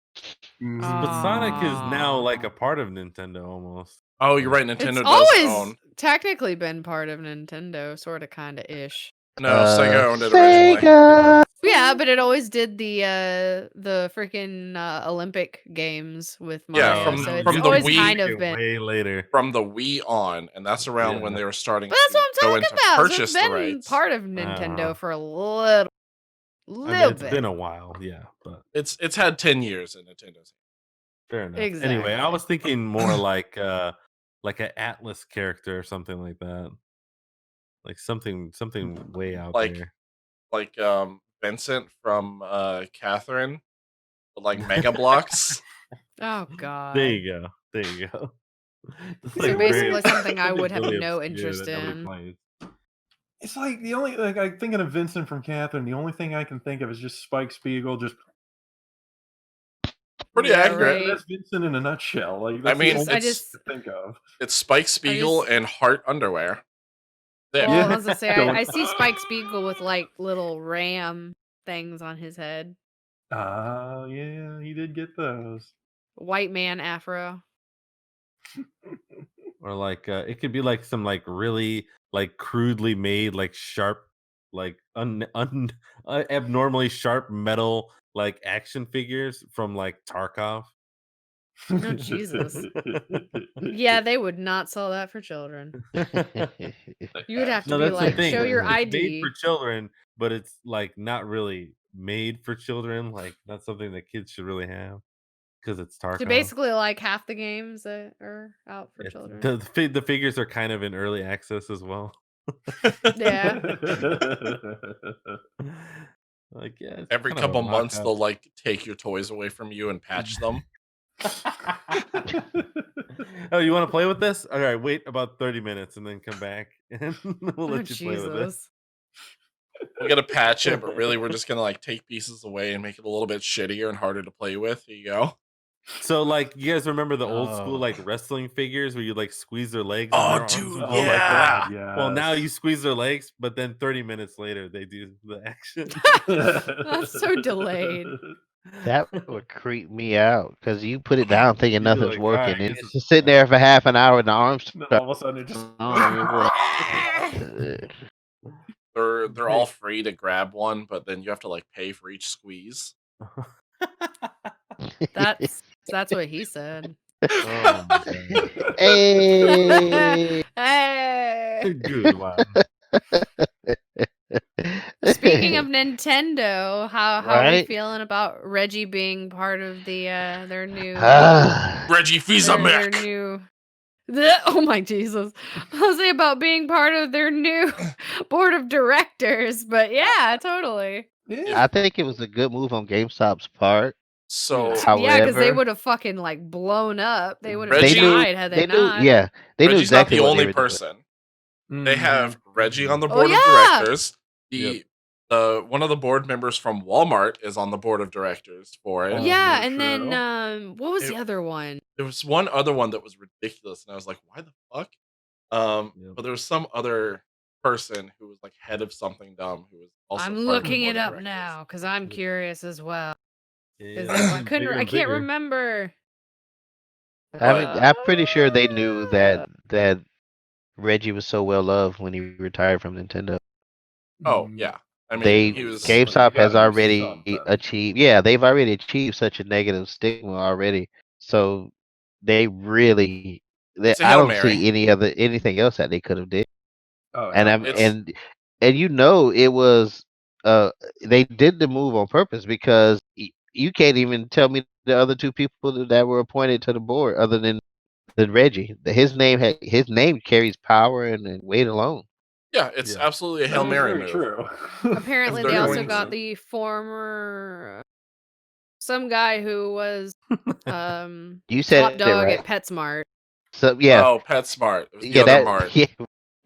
But Sonic is now like Aw. a part of Nintendo almost. Oh, you're right. It's Nintendo does always own. technically been part of Nintendo, sort of, kind of ish. No, Sega owned it originally. Sega. Yeah, but it always did the freaking Olympic games with Mario. Yeah, from- so it's from the always Wii- kind of been. way later. From the Wii on, and that's around when Yeah. they were starting But that's to what I'm go talking into about. So purchase it's the been rights. part of Nintendo Uh-huh. for a little I mean, it's bit. been a while, yeah, but It's had 10 years in Nintendo's. fair enough. Exactly. Anyway, I was thinking more like an Atlas character or something like that. Like something way out Like- there. Like Vincent from Catherine, with, like Mega Blocks. Oh God. There you go. It's So basically very- something I would have really no obscure interest that nobody in. plays. It's like the only I'm thinking of Vincent from Catherine. The only thing I can think of is just Spike Spiegel. Just Pretty Yeah, accurate. right. that's Vincent in a nutshell. Like I that's mean, the only I thing just I can think of. it's Spike Spiegel just- and Heart underwear. There. Well, I was gonna say Going, I see Spike Spiegel with like little ram things on his head. yeah, he did get those. White man afro. Or like it could be like some like really like crudely made like sharp like abnormally sharp metal like action figures from like Tarkov. Oh, Jesus. Yeah, they would not sell that for children. You would have to No, be that's the like, thing. show your It's made ID. for children, but it's like not really made for children. Like not something that kids should really have because it's Tarkov. So basically, like half the games that are out for It's- children. the figures are kind of in early access as well. Yeah. Like yeah, it's Every kind of a couple months, mock-up. they'll like take your toys away from you and patch them. Oh, you want to play with this? All right, wait about 30 minutes and then come back and we'll Oh, let you play with it. Jesus. We're gonna patch it, but really, we're just gonna like take pieces away and make it a little bit shittier and harder to play with. Here you go. So, like, you guys remember the old school Oh. like wrestling figures where you like squeeze their legs? and Oh, their arms dude, would Oh go my like that? god, yeah. Well, now you squeeze their legs, but then 30 minutes later they do the action. That's so delayed. That would creep me out because you put it down thinking You'd be nothing's like, working, "Alright, and this it's is just sitting there for half an hour, and the arms. And then all of a sudden it just They're all free to grab one, but then you have to like pay for each squeeze. That's what he said. Oh my god. Hey. Hey. Good wow. Speaking of Nintendo, how are we Right? feeling about Reggie being part of the their new Reggie their Fils-a-Mec. new oh my Jesus. I was saying about being part of their new board of directors, but yeah, totally. I think it was a good move on GameStop's part. So Yeah, because they However, would have fucking like blown up. They would have Reggie- died had they not. Yeah, they knew Reggie's not exactly the what only they were doing. person. They have Reggie on the Oh, board of yeah! directors. One of the board members from Walmart is on the board of directors for it. Oh, Yeah, very and true. then what was It- the other one? There was one other one that was ridiculous, and I was like, "Why the fuck?" Yep. But there was some other person who was like head of something dumb who was also. I'm part of the looking board it of up directors. now because I'm curious as well. 'Cause Yeah, I it's couldn't. bigger I and can't bigger. remember. I'm pretty sure they knew that Reggie was so well loved when he retired from Nintendo. Oh yeah, I mean They he was. GameStop You has gotta do already something. achieved. Yeah, they've already achieved such a negative stigma already. So they really. It's a I Hail don't Mary. see anything else that they could have did. Oh, And yeah. I'm It's- and you know it was they did the move on purpose because you can't even tell me the other two people that were appointed to the board other than Reggie. His name carries power and weight alone. Yeah, it's Yeah. absolutely a Hail That is Mary very move. true. Apparently, They're they also going got to- the former some guy who was You said top it dog right. at PetSmart. So yeah, Oh, PetSmart. It was the yeah, other Mart. yeah.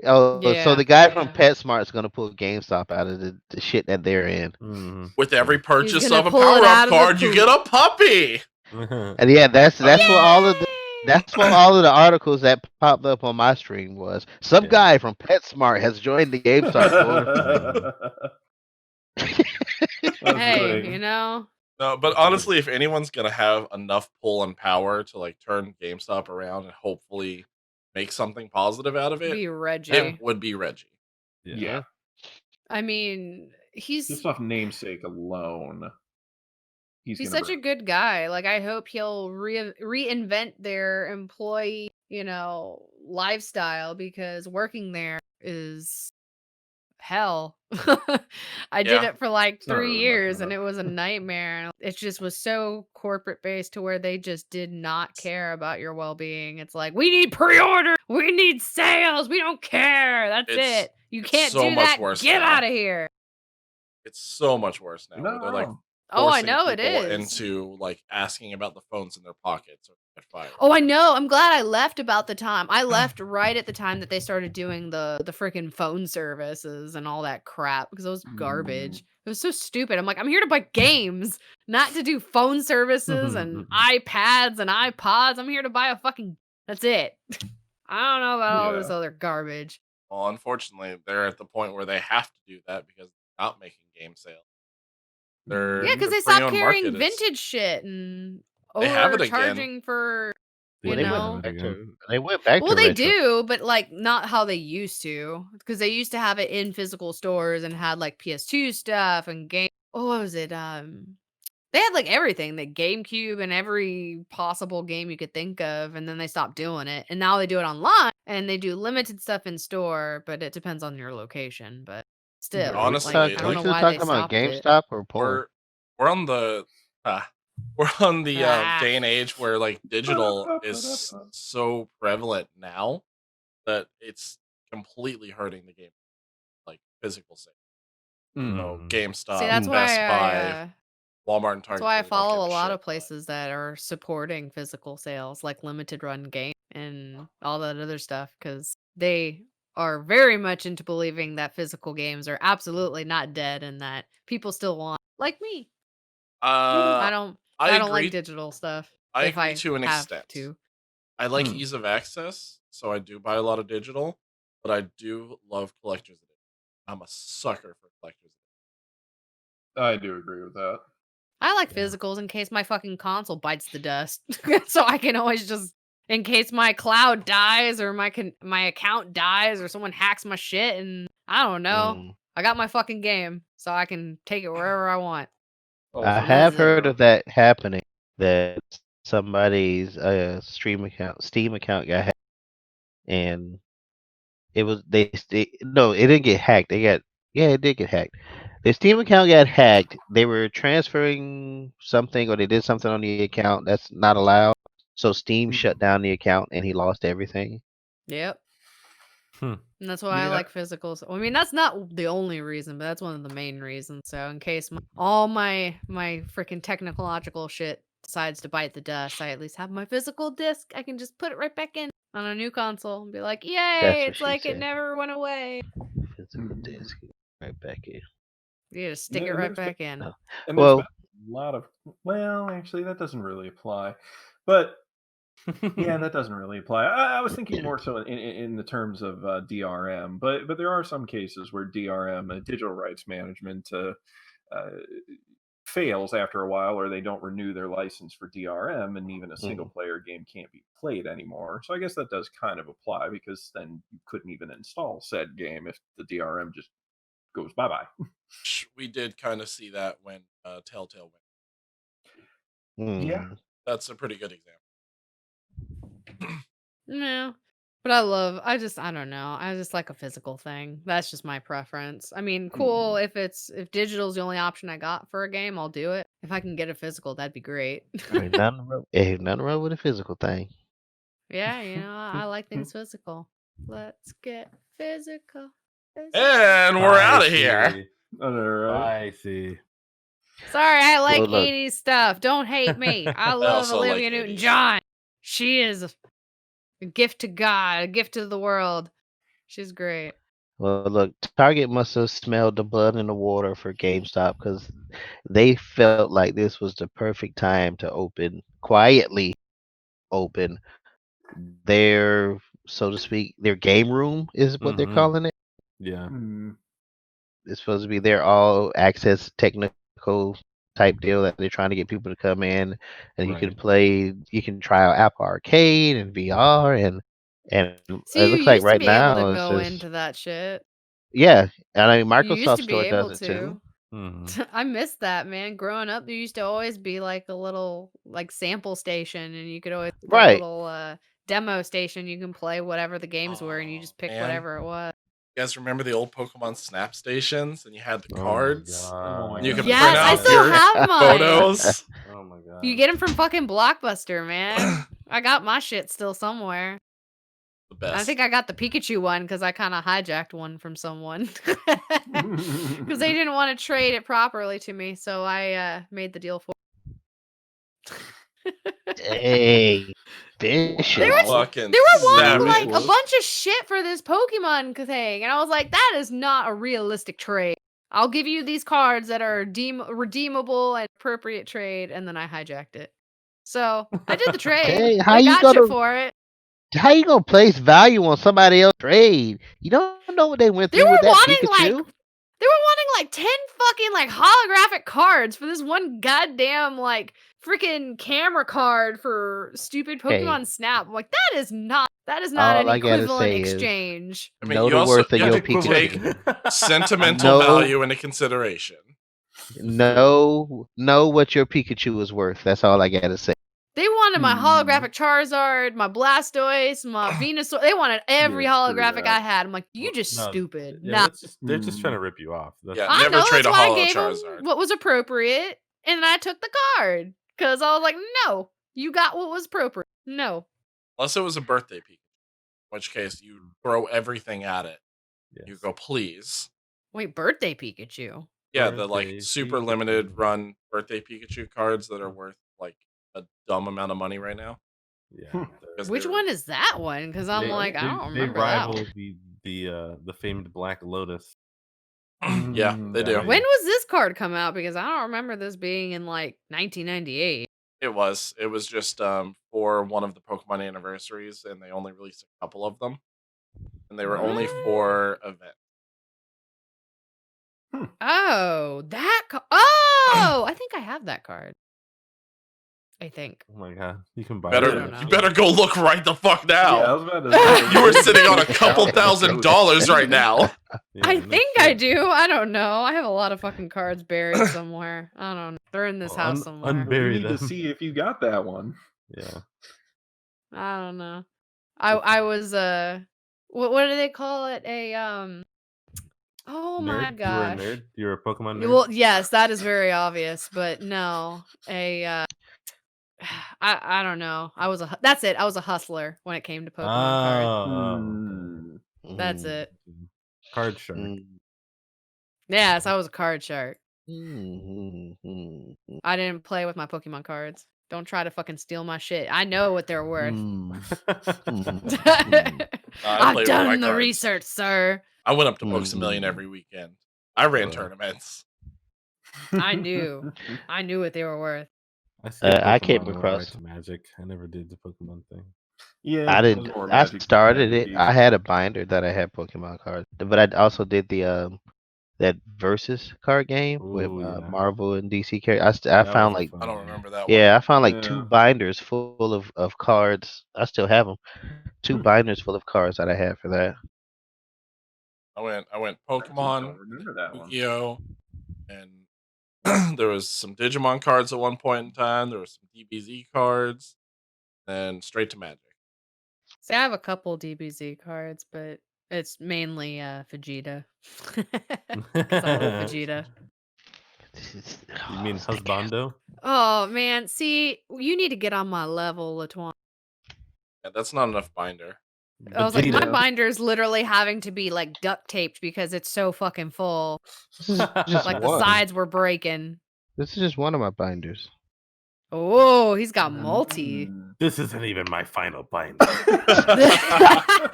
Oh, so Yeah. the guy from PetSmart is gonna pull GameStop out of the shit that they're in. Mhm. With every purchase gonna of a pull it power out up of the card, you poop. get a puppy. And yeah, that's what all of the Yay! that's what all of the articles that popped up on my stream was. Some Yeah. guy from PetSmart has joined the GameStop board. That's Hey, great. you know, No, but honestly, if anyone's gonna have enough pull and power to like turn GameStop around and hopefully make something positive out of it, be Reggie. it would be Reggie. Yeah. I mean, he's Just off namesake alone. He's gonna such a good guy. Like, I hope he'll reinvent their employee, lifestyle because working there is hell. I did Yeah. it for like not 3 really much years of and a- it was a nightmare. It just was so corporate based to where they just did not care about your well-being. It's like, we need pre-order, we need sales, we don't care. That's It's- it. You it's can't so do much that. worse Get now. out of here. It's so much worse now. You're Where not they're like, wrong. Oh, I forcing know it people is. into like asking about the phones in their pockets or get fired. Oh, I know. I'm glad I left about the time. I left right at the time that they started doing the freaking phone services and all that crap because it was garbage. It was so stupid. I'm like, I'm here to buy games, not to do phone services and iPads and iPods. I'm here to buy a fucking. That's it. I don't know about all this Yeah. other garbage. Well, unfortunately, they're at the point where they have to do that because they're not making game sales. They're Yeah, because the they stopped pre-owned carrying market is vintage shit and they have it again. overcharging for. They You do They have know? it again. went back Well, to they retro. do, but like not how they used to, because they used to have it in physical stores and had like PS2 stuff and game. Oh, what was it? They had like everything, the GameCube and every possible game you could think of, and then they stopped doing it, and now they do it online and they do limited stuff in store, but it depends on your location. But still, Honestly, like I Are don't we know like still why they talking about stopped it. GameStop or Poll? we're on the we're on the Ah. day and age where like digital is so prevalent now that it's completely hurting the game, like physical sales. So Mhm. GameStop, See, that's Best why Buy, Walmart, and that's Target why I really don't follow give a a lot shit. of places that are supporting physical sales, like limited run game and all that other stuff, because they are very much into believing that physical games are absolutely not dead and that people still want, like me. I I don't like agree. digital stuff I if agree I to an have extent. to. I like Hmm. ease of access, so I do buy a lot of digital, but I do love collector's edition. I'm a sucker for collector's edition. I do agree with that. I like Yeah. physicals in case my fucking console bites the dust, so I can always just, in case my cloud dies or my account dies or someone hacks my shit, and I don't know, I got my fucking game, so I can take it wherever I want. I Also, have That's it. heard of that happening. That somebody's Steam account got hacked, and it was no, it didn't get hacked. It did get hacked. Their Steam account got hacked. They were transferring something, or they did something on the account that's not allowed. So Steam shut down the account, and he lost everything. Yep. Hmm. And that's why I Yeah. like physicals. I mean, that's not the only reason, but that's one of the main reasons. So in case all my freaking technological shit decides to bite the dust, I at least have my physical disc. I can just put it right back in on a new console and be like, "Yay, That's what it's she like it said. never went away." Physical Mhm. disc right back in. You just stick Yeah, it and right there's been- back in. Oh. And there's been Well, a lot of, well, actually, that doesn't really apply. But yeah, that doesn't really apply. I was thinking more so in the terms of DRM, but there are some cases where DRM, digital rights management, uh, fails after a while, or they don't renew their license for DRM, and even a single player game can't be played anymore. So I guess that does kind of apply, because then you couldn't even install said game if the DRM just goes bye bye. We did kind of see that when Telltale went. Yeah. That's a pretty good example. No. But I don't know. I just like a physical thing. That's just my preference. I mean, cool if digital's the only option I got for a game, I'll do it. If I can get a physical, that'd be great. ain't nothing wrong with a physical thing. Yeah, I like things physical. Let's get physical. And we're out of here. Spicy. All right. Spicy. Sorry, I like Well, look. 80s stuff. Don't hate me. I love also like Olivia 80s. Newton-John. She is a gift to God, a gift to the world. She's great. Well, look, Target must have smelled the blood in the water for GameStop, because they felt like this was the perfect time to quietly open their, so to speak, their game room is what they're Mhm. calling it. Yeah. It's supposed to be their all access technical type deal that they're trying to get people to come in, and you can Right. you can try out Apple Arcade and VR, and See, it you looks like used to right be able to now it's go just, into that shit. yeah, and I mean You used Microsoft to be Store able does it too. to. Mhm. I miss that, man. Growing up, there used to always be like a little like sample station, and you could always the Right. little demo station. You can play whatever the games were, and you just pick man. whatever it was. You guys remember the old Pokemon Snap stations, and you had the Oh my cards? god. You could Yes, print I out still your have mine. photos. Oh my god. You get them from fucking Blockbuster, man. I got my shit still somewhere. The I best. think I got the Pikachu one because I kind of hijacked one from someone because they didn't want to trade it properly to me, so I made the deal for. Hey, They vicious. were Fucking they were wanting savage. like a bunch of shit for this Pokemon thing, and I was like, that is not a realistic trade. I'll give you these cards that are redeemable and appropriate trade, and then I hijacked it. So I did the trade. Hey, I got you for it. how you gonna place value on somebody else's trade? You don't know what they went They through were with that wanting Pikachu. they were wanting like 10 fucking like holographic cards for this one goddamn like freaking camera card for stupid Pokemon Hey, Snap. I'm like, that is not all an I gotta equivalent say is exchange. I mean, know you the also worth of you your have to take Pikachu. sentimental No. value into consideration. Know what your Pikachu is worth. That's all I gotta say. They wanted my holographic Charizard, my Blastoise, my Venusaur. They wanted every Yeah, screw holographic that. I had. I'm like, you just No, stupid. Yeah, Nah. they're just trying to rip you off. That's Yeah, I never know, trade that's a why I holo gave him Charizard. what was appropriate, and I took the card because I was like, no, you got what was appropriate. No. Unless it was a birthday Pikachu, in which case you throw everything at it. You Yes. go, please. Wait, birthday Pikachu? Yeah, the like Birthday super Pikachu. limited run birthday Pikachu cards that are worth like a dumb amount of money right now. Yeah. Because Which they were- one is that one? Because I'm like, I don't They remember that rival one. the famed Black Lotus. Yeah, they do. When was this card come out? Because I don't remember this being in like 1998. It was just for one of the Pokemon anniversaries, and they only released a couple of them, and they were only for event. Oh, oh, I think I have that card. I think. Oh my god, you can buy Better it. know. you better go look right the fuck Yeah, I now. was about to say, You are sitting on a Yeah. couple $1,000s right now. Yeah, I no think I shit. do. I don't know. I have a lot of fucking cards buried somewhere. I don't know. They're in this Well, house somewhere. We Bury need to them. see if you got that one. Yeah. I don't know. I was what do they call it? Oh my Nerd? You were a gosh. nerd? You were a Pokemon nerd? Well, yes, that is very obvious, but no. I don't know. That's it. I was a hustler when it came to Pokemon cards. Oh, okay. That's it. Card shark. Yes, I was a card shark. Mm. I didn't play with my Pokemon cards. Don't try to fucking steal my shit. I know what they're worth. I I've played with my done the cards. research, sir. I went up to Pokemon every weekend. I ran tournaments. I knew. I knew what they were worth. I came Pokemon went across- right to Magic. I never did the Pokemon thing. Yeah, I it was didn't. more I Magic started than it. Magic. I had a binder that I had Pokemon cards, but I also did the that versus card game with Ooh, yeah. Marvel and DC characters. I That found was a like fun I don't game. remember that one. yeah, I found like Yeah. 2 binders full of cards. I still have them. 2 binders full of cards that I had for that. I went I just Pokemon, don't remember that one. Yu-Gi-Oh, and there was some Digimon cards at one point in time. There was some DBZ cards, and straight to Magic. See, I have a couple DBZ cards, but it's mainly Vegeta. 'Cause I love Vegeta. You mean husbando? Oh man, see, you need to get on my level, Latuan. Yeah, that's not enough binder. I was like, my Vegeta. binder's literally having to be like duct taped because it's so fucking full. This is just Like one. the sides were breaking. This is just one of my binders. Oh, he's got multi. Mm. This isn't even my final binder.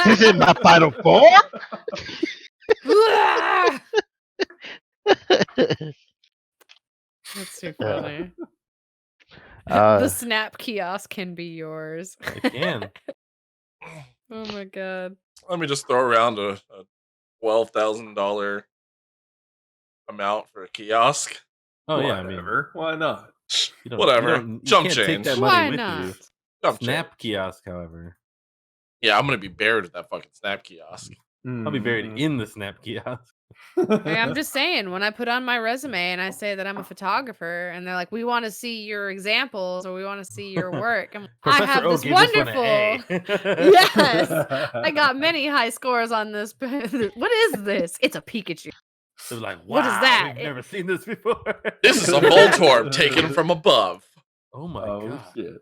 This is my final form. Ah! That's too funny. The snap kiosk can be yours. I can. Oh my god. Let me just throw around a $12,000 amount for a kiosk. Oh yeah, I mean, Whatever. Why not? you don't, Whatever. You Jump can't take change. that Why money with not? you. Jump Snap change. kiosk, however, Yeah, I'm gonna be buried with that fucking Snap kiosk. I'll be buried in the snap kiosk. Hey, I'm just saying, when I put on my resume and I say that I'm a photographer, and they're like, "We want to see your examples or we want to see your work," I have this wonderful. Yes, I got many high scores on this. What is this? It's a Pikachu. They're like, wow, What is that? We've never seen this before. This is a Voltorb taken from above. Oh my Oh god. shit!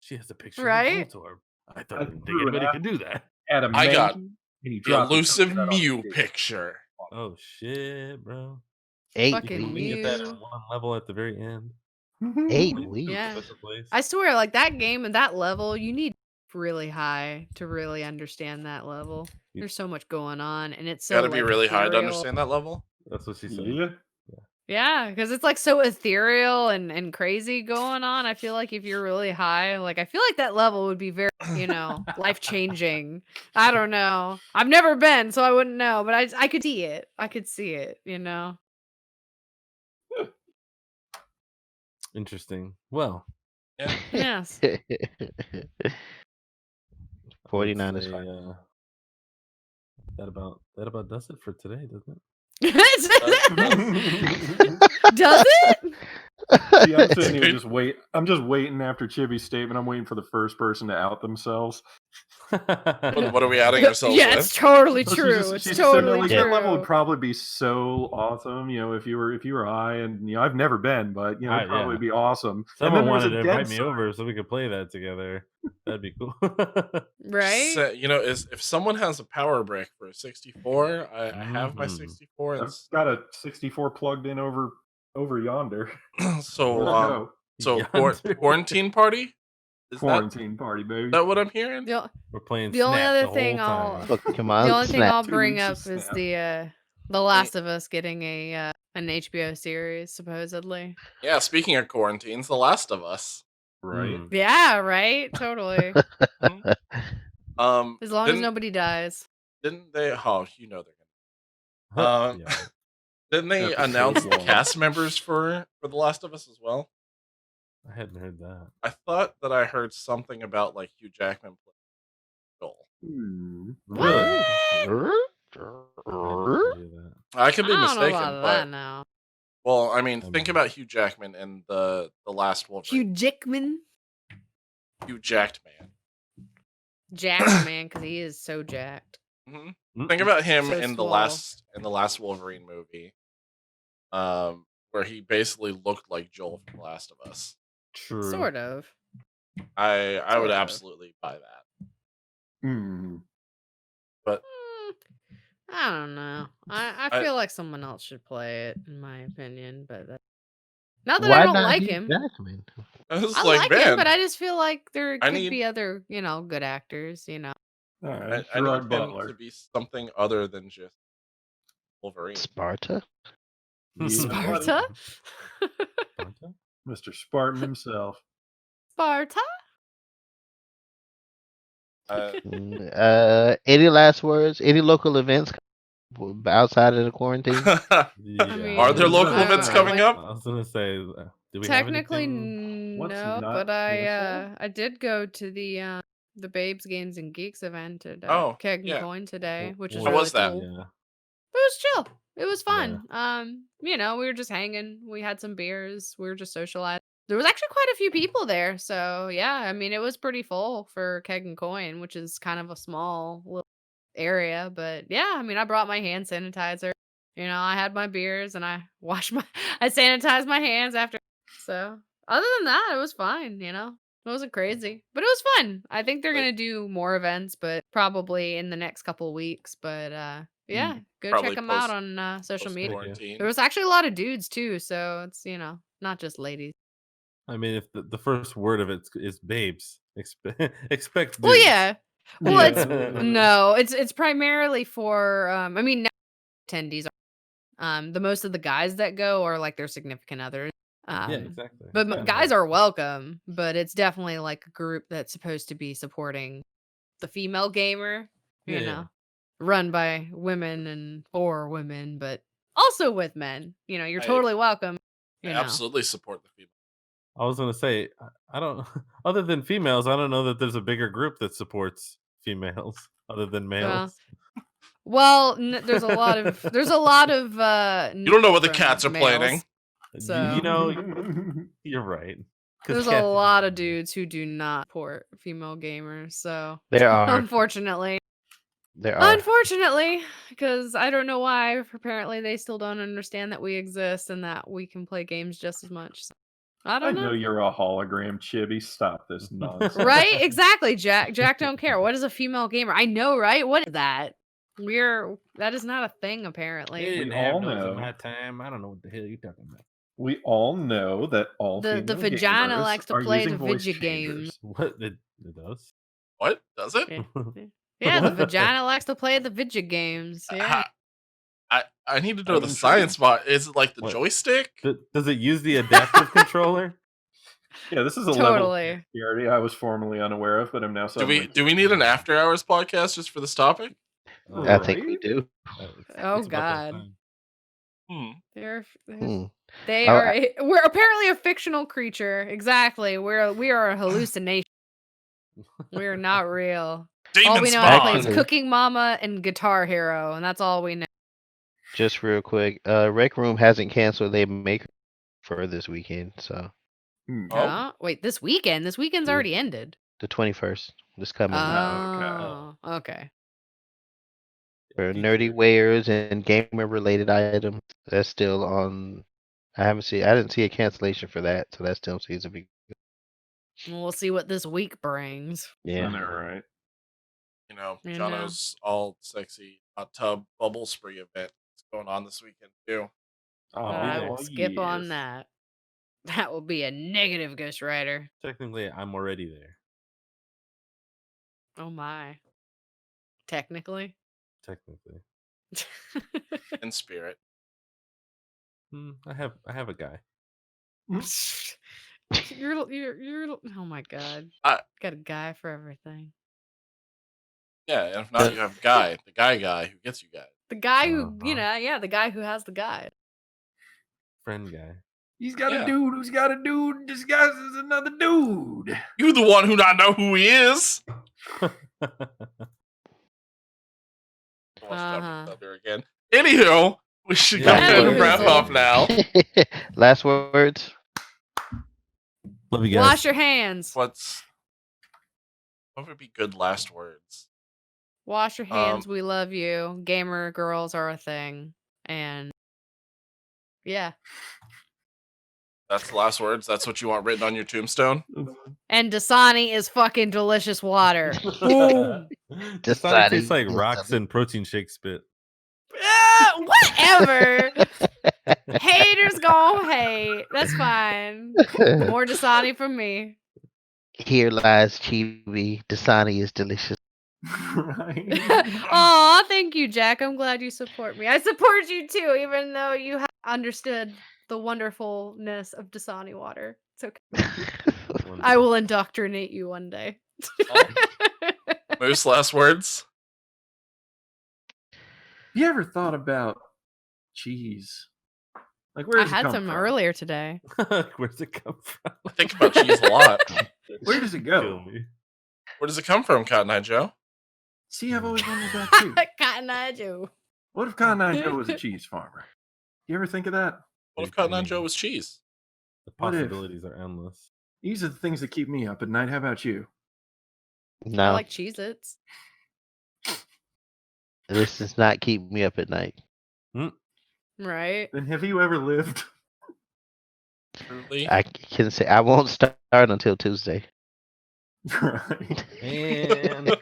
She has a picture Right? of Voltorb. I thought I I didn't think threw it anybody out. could do that. at a I got manky, and he the dropped the elusive coconut on Mew his dick. picture. Oh shit, bro! 8 Fucking We get that weeks. in Mew. one level at the very end. 8 Place- weeks. Yeah. special place. I swear, like that game and that level, you need really high to really understand that level. There's so much going on, and it's so Got to be like really high to ethereal. understand that level. That's what she said. Yeah. Yeah, because it's like so ethereal and crazy going on. I feel like if you're really high, like I feel like that level would be very, life changing. I don't know. I've never been, so I wouldn't know, but I could see it. I could see it. Interesting. Well, Yeah. Yes. I would 49 is say, fine. that about does it for today, doesn't it? Does it? See, I'm sitting here Good. just wait. I'm just waiting after Chibi's statement. I'm waiting for the first person to out themselves. What are we outing ourselves Yeah, with? it's totally Well, she true. just- It's she said, totally like, true. that level would probably be so awesome, if you were high, and I've never been, but it'd probably Yeah. be awesome. Someone and then wanted there's to a invite dead me over so we could play that together. That'd be cool. Right? If someone has a power brick for a 64, I have my Mhm. 64, and I've got a 64 plugged in over yonder. so Go. Yonder. quarantine party. Is Quarantine party, baby. that what I'm hearing? We're playing The only Snap other the thing whole I'll- time. Look, come The on, only thing snap. I'll 2 bring weeks up of is Snap. the Last of Us getting an HBO series supposedly. Yeah. Speaking of quarantines, The Last of Us. Right. Mm. Yeah, right. Totally. As long as didn't- nobody dies. Didn't they? Oh, they're gonna. Yeah. Didn't they Episode announce the 1. cast members for The Last of Us as well? I hadn't heard that. I thought that I heard something about like Hugh Jackman playing Joel. Really? What? I didn't hear that. I could be I don't know mistaken, about but that now. well, I mean, I think mean- about Hugh Jackman and the last Wolverine. Hugh Jackman. Hugh Jacked Man. Jacked, man, because he is so jacked. hmm Mm. Think about him So in the swole. last Wolverine movie, where he basically looked like Joel from The Last of Us. True. Sort of. I would Sort of. absolutely buy that. But I don't know. I I- feel like someone else should play it, in my opinion. But not that Why I don't not like Hugh him. Jackman? I was I like, like man, him, but I just feel like there I could need- be other, good actors. All I, right. I Gerard need Butler. him to be something other than just Wolverine. Sparta? Yeah, Sparta. Sparta? Mr. Spartan himself. Sparta. Any last words? Any local events outside of the quarantine? Yeah. mean, Are there local I- events I coming like- up? I was gonna say, do we Technically, have anything? What's no, not but canceled? I did go to the Babes Games and Geeks event at Oh, Keg and yeah. Coin today, which is How really was that? cool. Yeah. It was chill. It was Yeah. fun. We were just hanging. We had some beers. We were just socializing. There was actually quite a few people there. So yeah, I mean, it was pretty full for Keg and Coin, which is kind of a small little area. But yeah, I mean, I brought my hand sanitizer. I had my beers and I I sanitized my hands after. So other than that, it was fine. It wasn't crazy, but it was fun. I think they're Like- gonna do more events, but probably in the next couple weeks. But yeah, go Probably check them out post- on social media. Post-quarantine. There was actually a lot of dudes too, so it's not just ladies. I mean, if the first word of it is babes, expect. Well, dudes. yeah. Well, Yeah. it's primarily for I mean, now attendees are the most of the guys that go are like their significant others. Yeah, exactly. But Kinda guys like- are welcome, but it's definitely like a group that's supposed to be supporting the female gamer, Yeah. run by women and for women, but also with men. You're I- totally welcome. I absolutely support the female. I was gonna say, I don't. Other than females, I don't know that there's a bigger group that supports females other than males. Well, there's a lot of You don't know what the cats are planning. So- You know, you're right. 'Cause There's a cats- lot of dudes who do not support female gamers. So There are. unfortunately, because I don't know why. Apparently, they still don't understand that we exist and that we can play games just as much. So, I I don't know know. you're a hologram, Chibi. Stop this nonsense. Right? Exactly, Jack. Jack don't care. What is a female gamer? I know, right? What is that? That is not a thing, They apparently. didn't all have those know. in my time. I don't know what the hell you're talking about. We all know that all The female vagina gamers likes to are play using the voice video game. changers. What it does? What does it? Yeah, the What? vagina likes to play the video games. Yeah. I need to know I'm the science intrigued. part. Is it like the What? joystick? Does it use the adaptive controller? Yeah, this is a level of Totally. obscurity I was formerly unaware of, but I'm now Do suddenly. we need an after hours podcast just for this topic? I think we Right? do. Oh, It's about that God. time. Hmm. They Oh, are. We're apparently a fictional creature. Exactly. We are a hallucination. We are not real. All Demon we know how to play is Actually- Cooking Mama and Guitar Hero, and that's all we know. Just real quick, Rec Room hasn't canceled their maker for this weekend, so Hmm. Oh. Wait, this weekend? This weekend's Yeah. already ended. the 21st, this coming week. Oh, okay. For Future. nerdy wares and gamer related items, that's still on. I didn't see a cancellation for that, so that still seems to be. Well, we'll see what this week brings. I Yeah. know, right? You know, You know. Jono's all sexy hot tub bubble spree event that's going on this weekend too. Oh, I will skip on yes. that. That will be a negative Ghost Rider. Technically, I'm already there. Oh my. Technically. Technically, In spirit. I have a guy. you're oh my god. I- Got a guy for everything. Yeah, and if not, you have Guy, the guy who gets you guys. The guy who, Uh-huh. the guy who has the guy. Friend guy. He's got Yeah. a dude who's got a dude disguised as another dude. You the one who not know who he is. Watch Jumping Thunder again. Anywho, we should go Yeah, ahead and Anywho. wrap up now. Last words. Love you guys. Wash your hands. What would be good last words? Wash your hands. We love you. Gamer girls are a thing. And yeah. That's the last words. That's what you want written on your tombstone. And Dasani is fucking delicious water. Boom. Dasani tastes like Dasani is rocks and protein shake spit. Whatever. Haters gonna hate. That's fine. More Dasani from me. Here lies Chibi. Dasani is delicious. Right. Aw, thank you, Jack. I'm glad you support me. I support you too, even though you have understood the wonderfulness of Dasani water. It's okay. I will indoctrinate you one day. Moose, last words. You ever thought about cheese? Like, where I does it had come some from? earlier today. Where's it come from? I think about cheese a lot. Where does it go? Kill me. Where does it come from, Cotton Eye Joe? See, I've always wondered that too. Cotton Eye Joe. What if Cotton Eye Joe was a cheese farmer? You ever think of that? What if Cotton Eye Joe was cheese? The What if? possibilities are endless. These are the things that keep me up at night. How about you? I No, like Cheez-Its. this does not keep me up at night. Right? Then have you ever lived? Truly. I can say I won't start until Tuesday. Right. And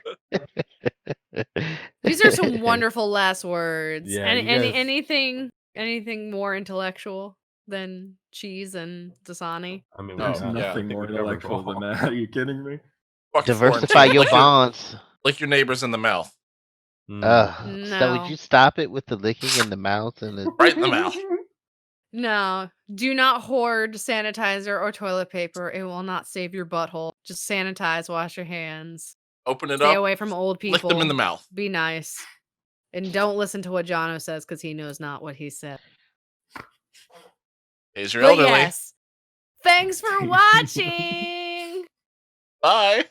These are some wonderful last words. Yeah, Any, you guys- anything more intellectual than cheese and Dasani? I mean, No, There's yeah. nothing I think more we covered intellectual all. than that. Are you kidding me? Fuck Diversify quarantine. your Lick bonds. Lick your neighbors in the mouth. So No. would you stop it with the licking in the mouth and the Right in the mouth. No. Do not hoard sanitizer or toilet paper. It will not save your butthole. Just sanitize, wash your hands. Open it Stay up. away from old people. Lick them in the mouth. Be nice. And don't listen to what Jono says because he knows not what he said. Here's your But elderly. yes. Thanks for watching. Bye.